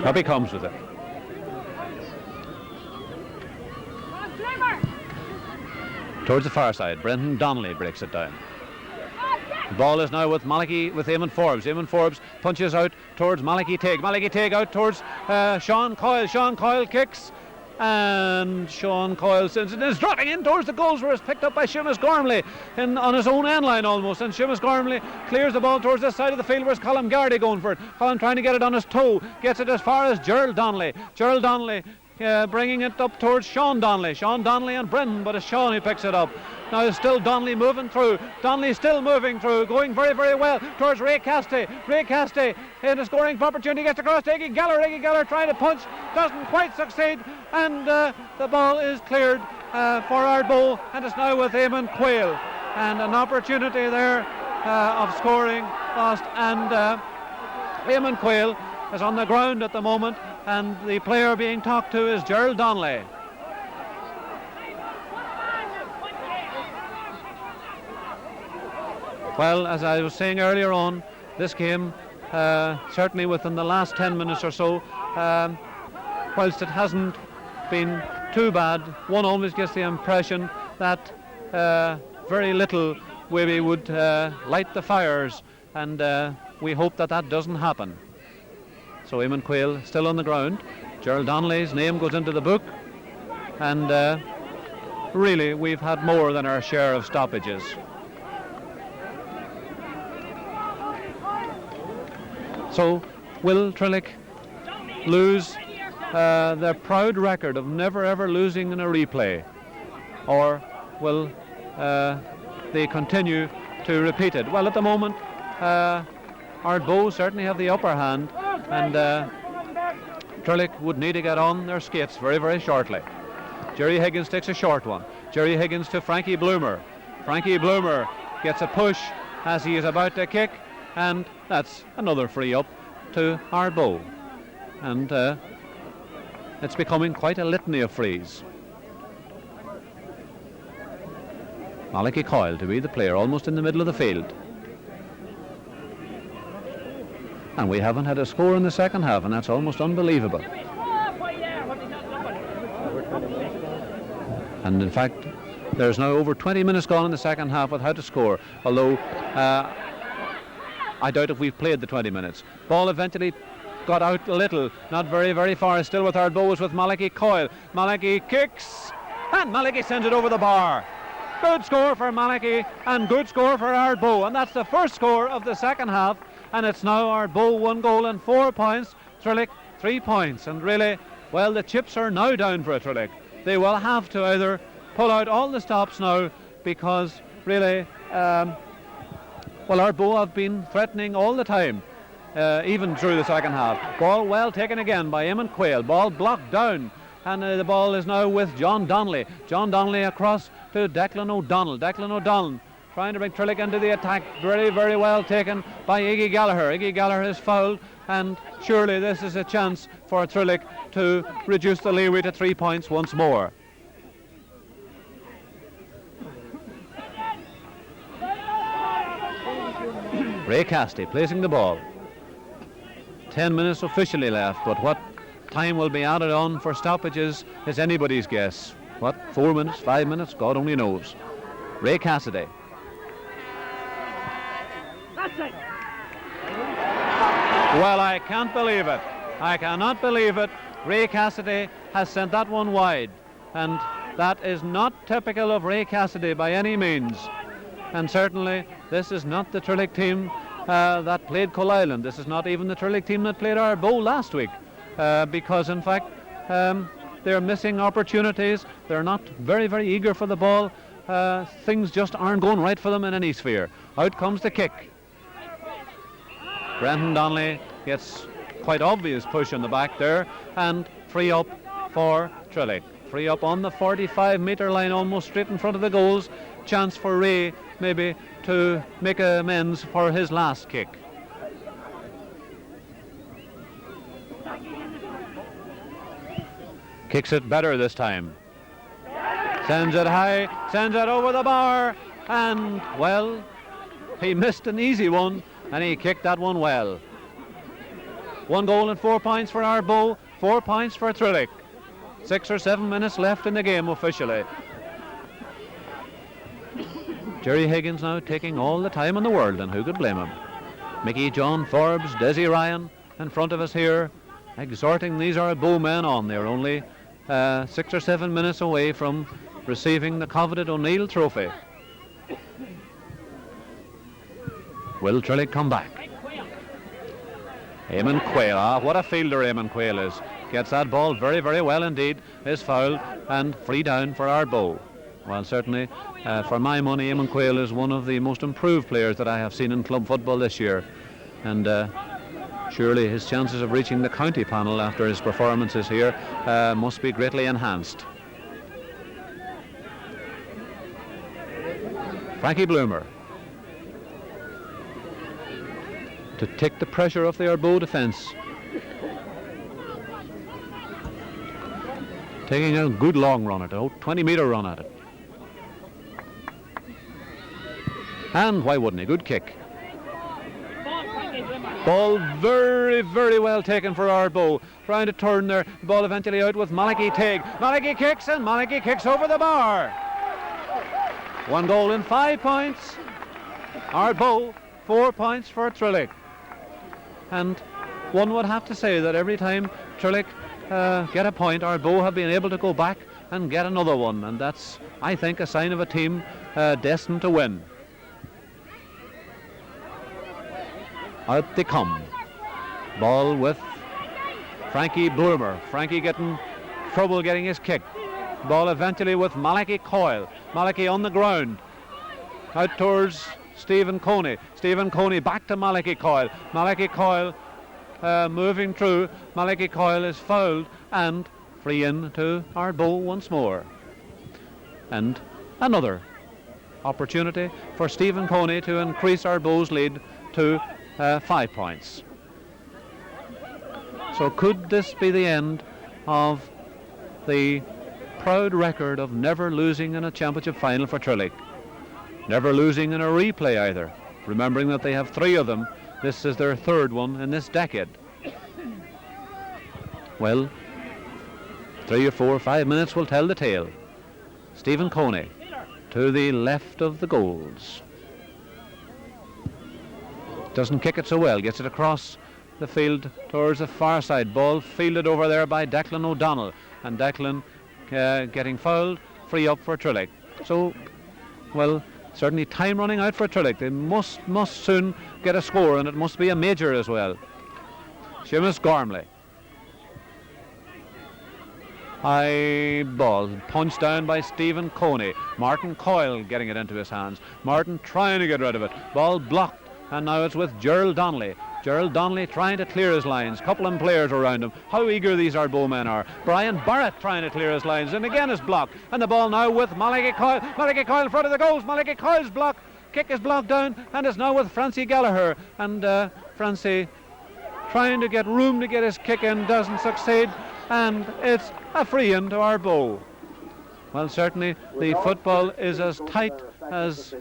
Up he comes with it. Towards the far side, Brendan Donnelly breaks it down. The ball is now with Eamon Forbes. Eamon Forbes punches out towards Malachy Teague. Malachy Teague out towards Sean Coyle. Sean Coyle kicks, and Sean Coyle is dropping in towards the goals, where it's picked up by Seamus Gormley on his own end line almost, and Seamus Gormley clears the ball towards this side of the field. Where's Colin Gardy going for it? Colin trying to get it on his toe, gets it as far as Gerald Donnelly. Gerald Donnelly bringing it up towards Sean Donnelly. Sean Donnelly and Brendan, but it's Sean who picks it up. Now it's still Donnelly moving through. Donnelly still moving through, going very, very well towards Ray Cassidy. Ray Cassidy in a scoring opportunity, gets across to Iggy Geller. Iggy Geller trying to punch, doesn't quite succeed, and the ball is cleared for Ardboe, and it's now with Eamon Quayle. And an opportunity there of scoring lost, and Eamon Quayle is on the ground at the moment, and the player being talked to is Gerald Donnelly. Well, as I was saying earlier on, this game, certainly within the last 10 minutes or so, whilst it hasn't been too bad, one always gets the impression that very little maybe would light the fires, and we hope that that doesn't happen. So Eamon Quayle still on the ground. Gerald Donnelly's name goes into the book, and really we've had more than our share of stoppages. So will Trillick lose their proud record of never ever losing in a replay, or will they continue to repeat it? Well, at the moment, Ardboe certainly have the upper hand, and Trillick would need to get on their skates very, very shortly. Jerry Higgins takes a short one. Jerry Higgins to Frankie Bloomer. Frankie Bloomer gets a push as he is about to kick, and that's another free up to Ardboe. And it's becoming quite a litany of frees. Malachi Coyle to be the player, almost in the middle of the field. And we haven't had a score in the second half, and that's almost unbelievable. And in fact, there's now over 20 minutes gone in the second half without a score, although I doubt if we've played the 20 minutes. Ball eventually got out a little, not very, very far. Still with Ardboe, with Malachi Coyle. Malachi kicks, and Malachi sends it over the bar. Good score for Malachi, and good score for Ardboe, and that's the first score of the second half. And it's now Ardboe 1 goal and 4 points, Trillick 3 points. And really, well, the chips are now down for Trillick. They will have to either pull out all the stops now, because really, well, Ardboe have been threatening all the time, even through the second half. Ball well taken again by Eamon Quayle. Ball blocked down, and the ball is now with John Donnelly. John Donnelly across to Declan O'Donnell. Declan O'Donnell trying to bring Trillick into the attack. Very, very well taken by Iggy Gallagher. Iggy Gallagher is fouled, and surely this is a chance for Trillick to reduce the leeway to 3 points once more. Ray Cassidy placing the ball. 10 minutes officially left, but what time will be added on for stoppages is anybody's guess. What, 4 minutes, 5 minutes? God only knows. Ray Cassidy. Well, I can't believe it. I cannot believe it. Ray Cassidy has sent that one wide, and that is not typical of Ray Cassidy by any means. And certainly this is not the Trillick team that played Coal Island. This is not even the Trillick team that played Ardboe last week, because in fact they're missing opportunities. They're not very, very eager for the ball. Things just aren't going right for them in any sphere. Out comes the kick. Brendan Donnelly gets quite obvious push in the back there, and free up for Trillick. Free up on the 45-metre line, almost straight in front of the goals. Chance for Ray maybe to make amends for his last kick. Kicks it better this time. Sends it high, sends it over the bar, and well, he missed an easy one, and he kicked that one well. 1 goal and 4 points for Ardboe, 4 points for Trillick. 6 or 7 minutes left in the game officially. Jerry Higgins now taking all the time in the world, and who could blame him? Mickey John Forbes, Desi Ryan in front of us here, exhorting these Ardboe men on. They're only 6 or 7 minutes away from receiving the coveted O'Neill Trophy. Will Trillick come back? Eamon Quayle, what a fielder Eamon Quayle is. Gets that ball very, very well indeed. Is fouled and free down for Ardboe. Well, certainly, for my money, Eamon Quayle is one of the most improved players that I have seen in club football this year. And surely his chances of reaching the county panel after his performances here must be greatly enhanced. Frankie Bloomer to take the pressure off the Ardboe defence. Taking a good long run at it, 20-metre run at it. And why wouldn't he? Good kick. Ball very, very well taken for Ardboe. Trying to turn there. The ball eventually out with Malachi Teague. Malachi kicks, and Malachi kicks over the bar. 1 goal and 5 points. Ardboe, 4 points for Trillick. And one would have to say that every time Trillick get a point, Ardboe have been able to go back and get another one. And that's, I think, a sign of a team destined to win. Out they come. Ball with Frankie Bloomer. Frankie getting trouble getting his kick. Ball eventually with Malachi Coyle. Malachi on the ground. Out towards Stephen Coney. Stephen Coney back to Malachi Coyle. Malachi Coyle moving through. Malachi Coyle is fouled and free in to Ardboe once more. And another opportunity for Stephen Coney to increase Ardboe's lead to 5 points. So could this be the end of the proud record of never losing in a championship final for Trillick? Never losing in a replay either, remembering that they have 3 of them. This is their 3rd one in this decade. Well, 3 or 4 or 5 minutes will tell the tale. Stephen Coney to the left of the goals. Doesn't kick it so well, gets it across the field towards the far side. Ball fielded over there by Declan O'Donnell, and Declan getting fouled, free up for Trillick. So, well, certainly time running out for Trillick. They must soon get a score, and it must be a major as well. Seamus Gormley. High ball punched down by Stephen Coney. Martin Coyle getting it into his hands. Martin trying to get rid of it. Ball blocked, and now it's with Gerald Donnelly. Gerald Donnelly trying to clear his lines. Couple of players around him. How eager these Ardboe men are. Brian Barrett trying to clear his lines, and again is blocked. And the ball now with Malachi Coyle. Malachi Coyle in front of the goals. Malachi Coyle's block. Kick is blocked down, and it's now with Francie Gallagher. And Francie trying to get room to get his kick in, doesn't succeed, and it's a free in to Ardboe. Well, certainly the football is as tight as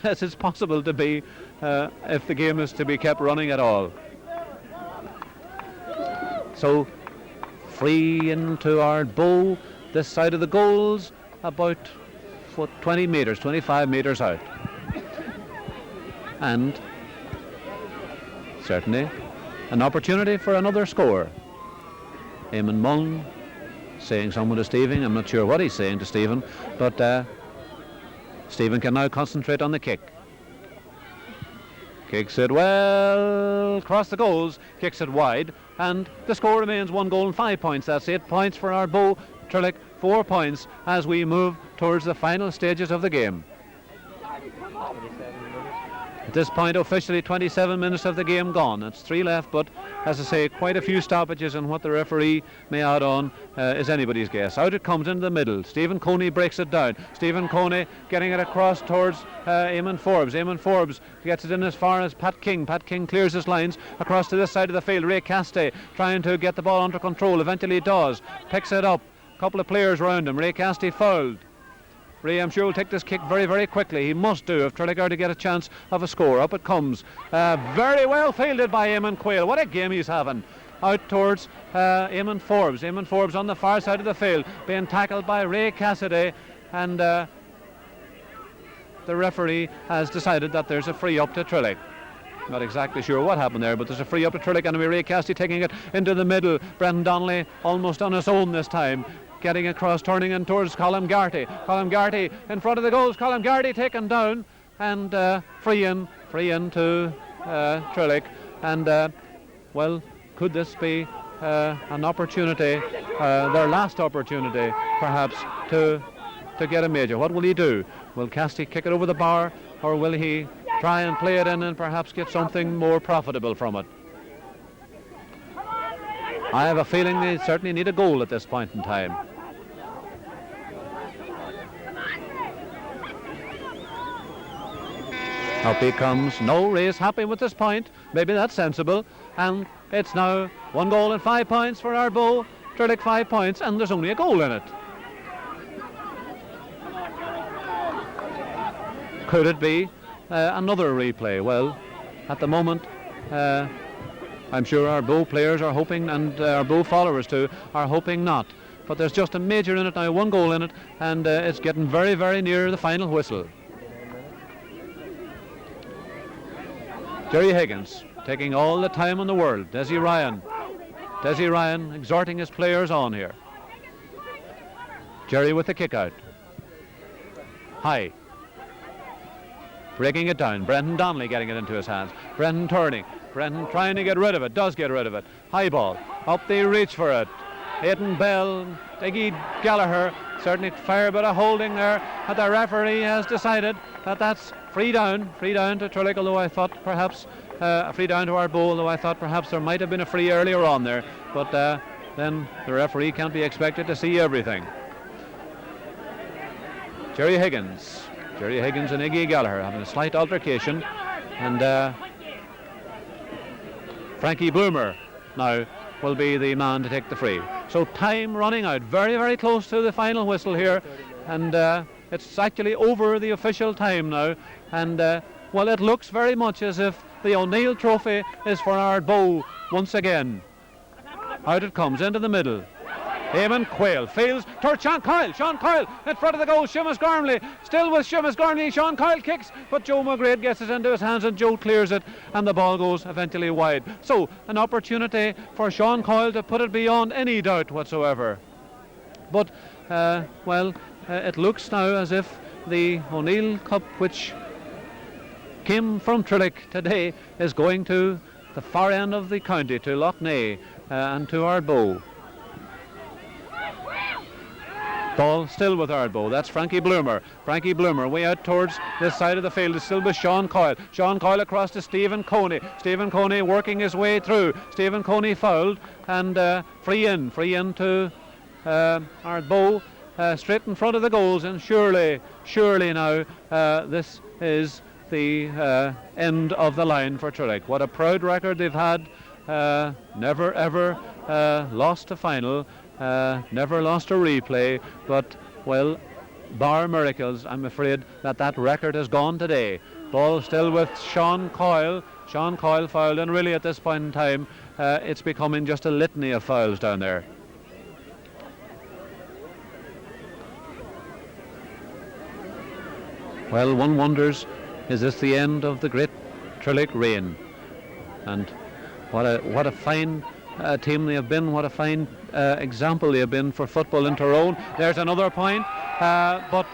it's possible to be if the game is to be kept running at all. So free into Ardboe, this side of the goals, about 20 metres, 25 metres out. And certainly an opportunity for another score. Eamon Mullen saying something to Stephen. I'm not sure what he's saying to Stephen, but Stephen can now concentrate on the kick. Kicks it well across the goals, kicks it wide, and the score remains 1 goal and 5 points. That's 8 points for Ardboe. Trillick 4 points as we move towards the final stages of the game. At this point, officially 27 minutes of the game gone. It's 3 left, but as I say, quite a few stoppages, and what the referee may add on is anybody's guess. Out it comes into the middle. Stephen Coney breaks it down. Stephen Coney getting it across towards Eamon Forbes. Eamon Forbes gets it in as far as Pat King. Pat King clears his lines across to this side of the field. Ray Castay trying to get the ball under control. Eventually does. Picks it up. A couple of players around him. Ray Castay fouled. Ray, I'm sure, will take this kick very, very quickly. He must do if Trillick are to get a chance of a score. Up it comes. Very well fielded by Eamon Quayle. What a game he's having. Out towards Eamon Forbes. Eamon Forbes on the far side of the field, being tackled by Ray Cassidy. And the referee has decided that there's a free up to Trillick. Not exactly sure what happened there, but there's a free up to Trillick, and Ray Cassidy taking it into the middle. Brendan Donnelly almost on his own this time. Getting across, turning in towards Colin Garty. Colin Garty in front of the goals. Colin Garty taken down, and free in to Trillick. And well, could this be an opportunity, their last opportunity, perhaps, to get a major? What will he do? Will Castey kick it over the bar, or will he try and play it in and perhaps get something more profitable from it? I have a feeling they certainly need a goal at this point in time. Up he comes. No, Ray's happy with this point. Maybe that's sensible. And it's now 1 goal and 5 points for Ardboe. Trillick 5 points, and there's only a goal in it. Could it be another replay? Well, at the moment, I'm sure Ardboe players are hoping, and Ardboe followers too, are hoping not. But there's just a major in it now, 1 goal in it, and it's getting very, very near the final whistle. Jerry Higgins taking all the time in the world. Desi Ryan exhorting his players on here. Jerry with the kick out. High. Breaking it down. Brendan Donnelly getting it into his hands. Brendan turning. Brendan trying to get rid of it. Does get rid of it. High ball. Up they reach for it. Aidan Bell, Diggy Gallagher, certainly fair bit of holding there. But the referee has decided that that's free down to Trillick, although I thought perhaps a free down to Ardboe, although I thought perhaps there might have been a free earlier on there, but then the referee can't be expected to see everything. Jerry Higgins and Iggy Gallagher having a slight altercation, and Frankie Bloomer now will be the man to take the free. So time running out, very, very close to the final whistle here, and it's actually over the official time now, and well, it looks very much as if the O'Neill Trophy is for Ardboe once again. Out it comes into the middle. Eamon Quayle fails towards Sean Coyle in front of the goal. Seamus Gormley still with Seamus Gormley. Sean Coyle kicks, but Joe McGrade gets it into his hands and Joe clears it, and the ball goes eventually wide. So an opportunity for Sean Coyle to put it beyond any doubt whatsoever. But it looks now as if the O'Neill Cup, which came from Trillick today, is going to the far end of the county, to Loughney and to Ardboe. Ball still with Ardboe. That's Frankie Bloomer way out towards this side of the field is still with Sean Coyle across to Stephen Coney working his way through. Stephen Coney fouled, and free in to Ardboe, straight in front of the goals, and surely now this is the end of the line for Trillick. What a proud record they've had. Never ever lost a final, never lost a replay, but, well, bar miracles, I'm afraid that record has gone today. Ball still with Sean Coyle fouled, and really at this point in time it's becoming just a litany of fouls down there. Well, one wonders, is this the end of the great Trillick reign? And what a fine team they have been, what a fine example they have been for football in Tyrone. There's another point, but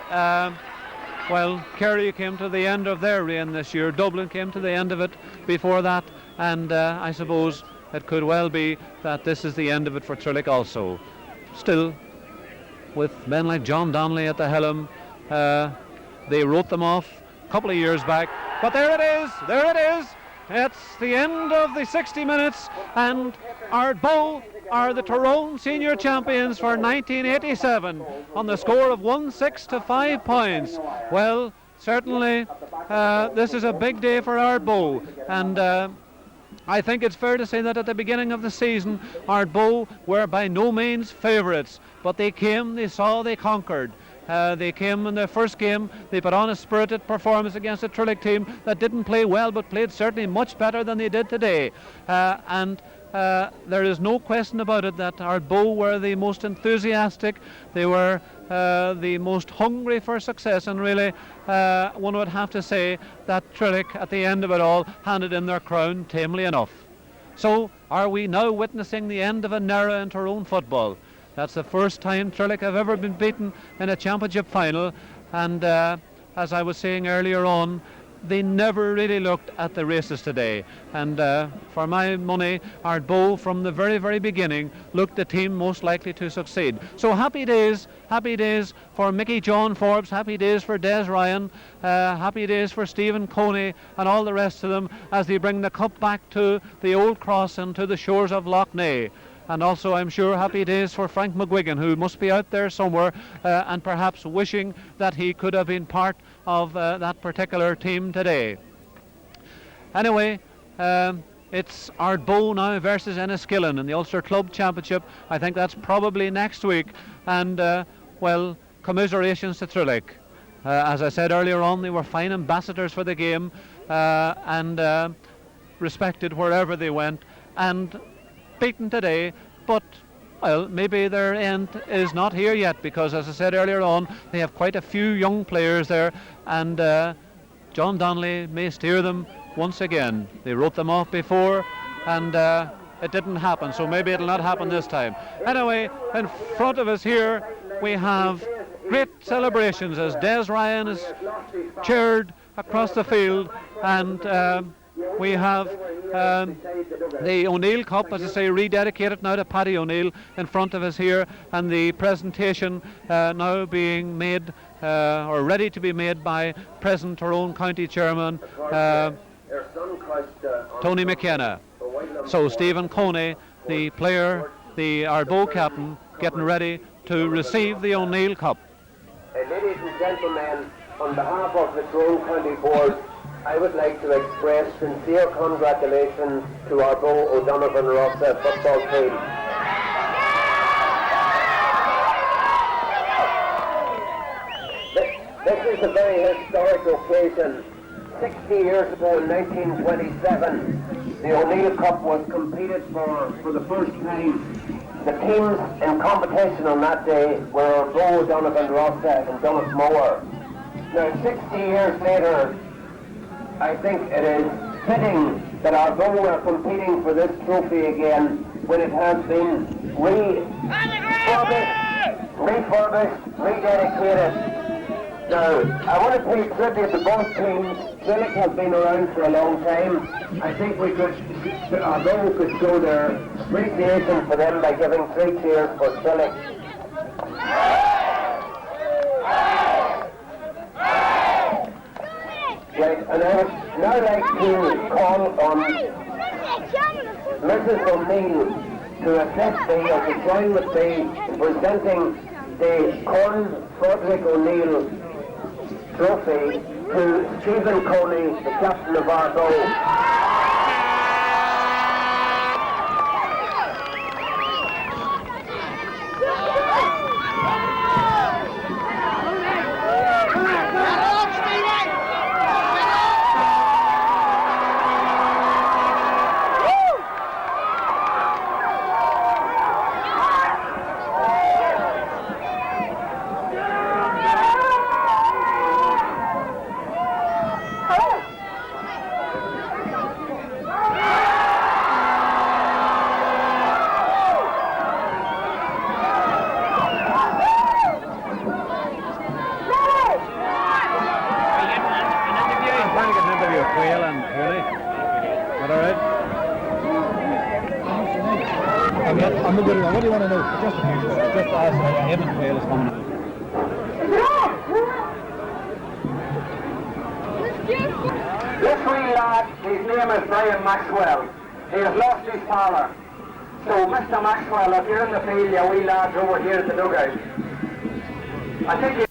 Kerry came to the end of their reign this year. Dublin came to the end of it before that, and I suppose it could well be that this is the end of it for Trillick also. Still, with men like John Donnelly at the helm, they wrote them off a couple of years back, but there it is. It's the end of the 60 minutes, and Ardboe are the Tyrone senior champions for 1987 on the score of 1-6 to 5 points. Well, certainly this is a big day for Ardboe, and I think it's fair to say that at the beginning of the season Ardboe were by no means favourites, but they came, they saw, they conquered. They came in their first game, they put on a spirited performance against a Trillick team that didn't play well, but played certainly much better than they did today. And there is no question about it that Ardboe were the most enthusiastic, they were the most hungry for success, and really one would have to say that Trillick at the end of it all handed in their crown tamely enough. So are we now witnessing the end of an era in Tyrone football? That's the first time Trillick have ever been beaten in a championship final, and as I was saying earlier on, they never really looked at the races today, and for my money Ardboe from the very, very beginning looked the team most likely to succeed. So happy days for Mickey John Forbes, happy days for Des Ryan, happy days for Stephen Coney and all the rest of them as they bring the cup back to the old cross and to the shores of Loughney. And also, I'm sure, happy days for Frank McGuigan, who must be out there somewhere and perhaps wishing that he could have been part of that particular team today. Anyway, it's Ardboe now versus Enniskillen in the Ulster Club Championship. I think that's probably next week. And, well, commiserations to Trillick. As I said earlier on, they were fine ambassadors for the game and respected wherever they went. And beaten today, but well, maybe their end is not here yet, because as I said earlier on, they have quite a few young players there, and John Donnelly may steer them once again. They wrote them off before, and it didn't happen, so maybe it'll not happen this time. Anyway, in front of us here we have great celebrations as Des Ryan is cheered across the field, and we have The O'Neill Cup, as I say, rededicated now to Paddy O'Neill in front of us here, and the presentation now being made or ready to be made by present Tyrone County Chairman Tony McKenna. So Stephen Coney, the player, the Ardboe captain, getting ready to receive the O'Neill Cup. Ladies and gentlemen, on behalf of the Tyrone County Board, I would like to express sincere congratulations to Ardboe O'Donovan Rossa football team. This is a very historic occasion. 60 years ago in 1927, the O'Neill Cup was competed for the first time. The teams in competition on that day were Ardboe, O'Donovan Rossa and Dunnett Mower. Now 60 years later, I think it is fitting that Ardboe are competing for this trophy again when it has been refurbished, rededicated. Now, I want to pay tribute to both teams. Trillick has been around for a long time. I think Ardboe could show their appreciation for them by giving 3 cheers for Trillick. Right, and I would now like to call on Mrs. O'Neill to assist me or to join with me in presenting the Corn Frederick O'Neill trophy to Stephen Coney, the captain of Ardboe. What do you want to know? Just ask Evan Quayle is coming out. This wee lad, his name is Brian Maxwell. He has lost his father. So Mr. Maxwell, if you're in the field, you wee lads over here at the dugout. I think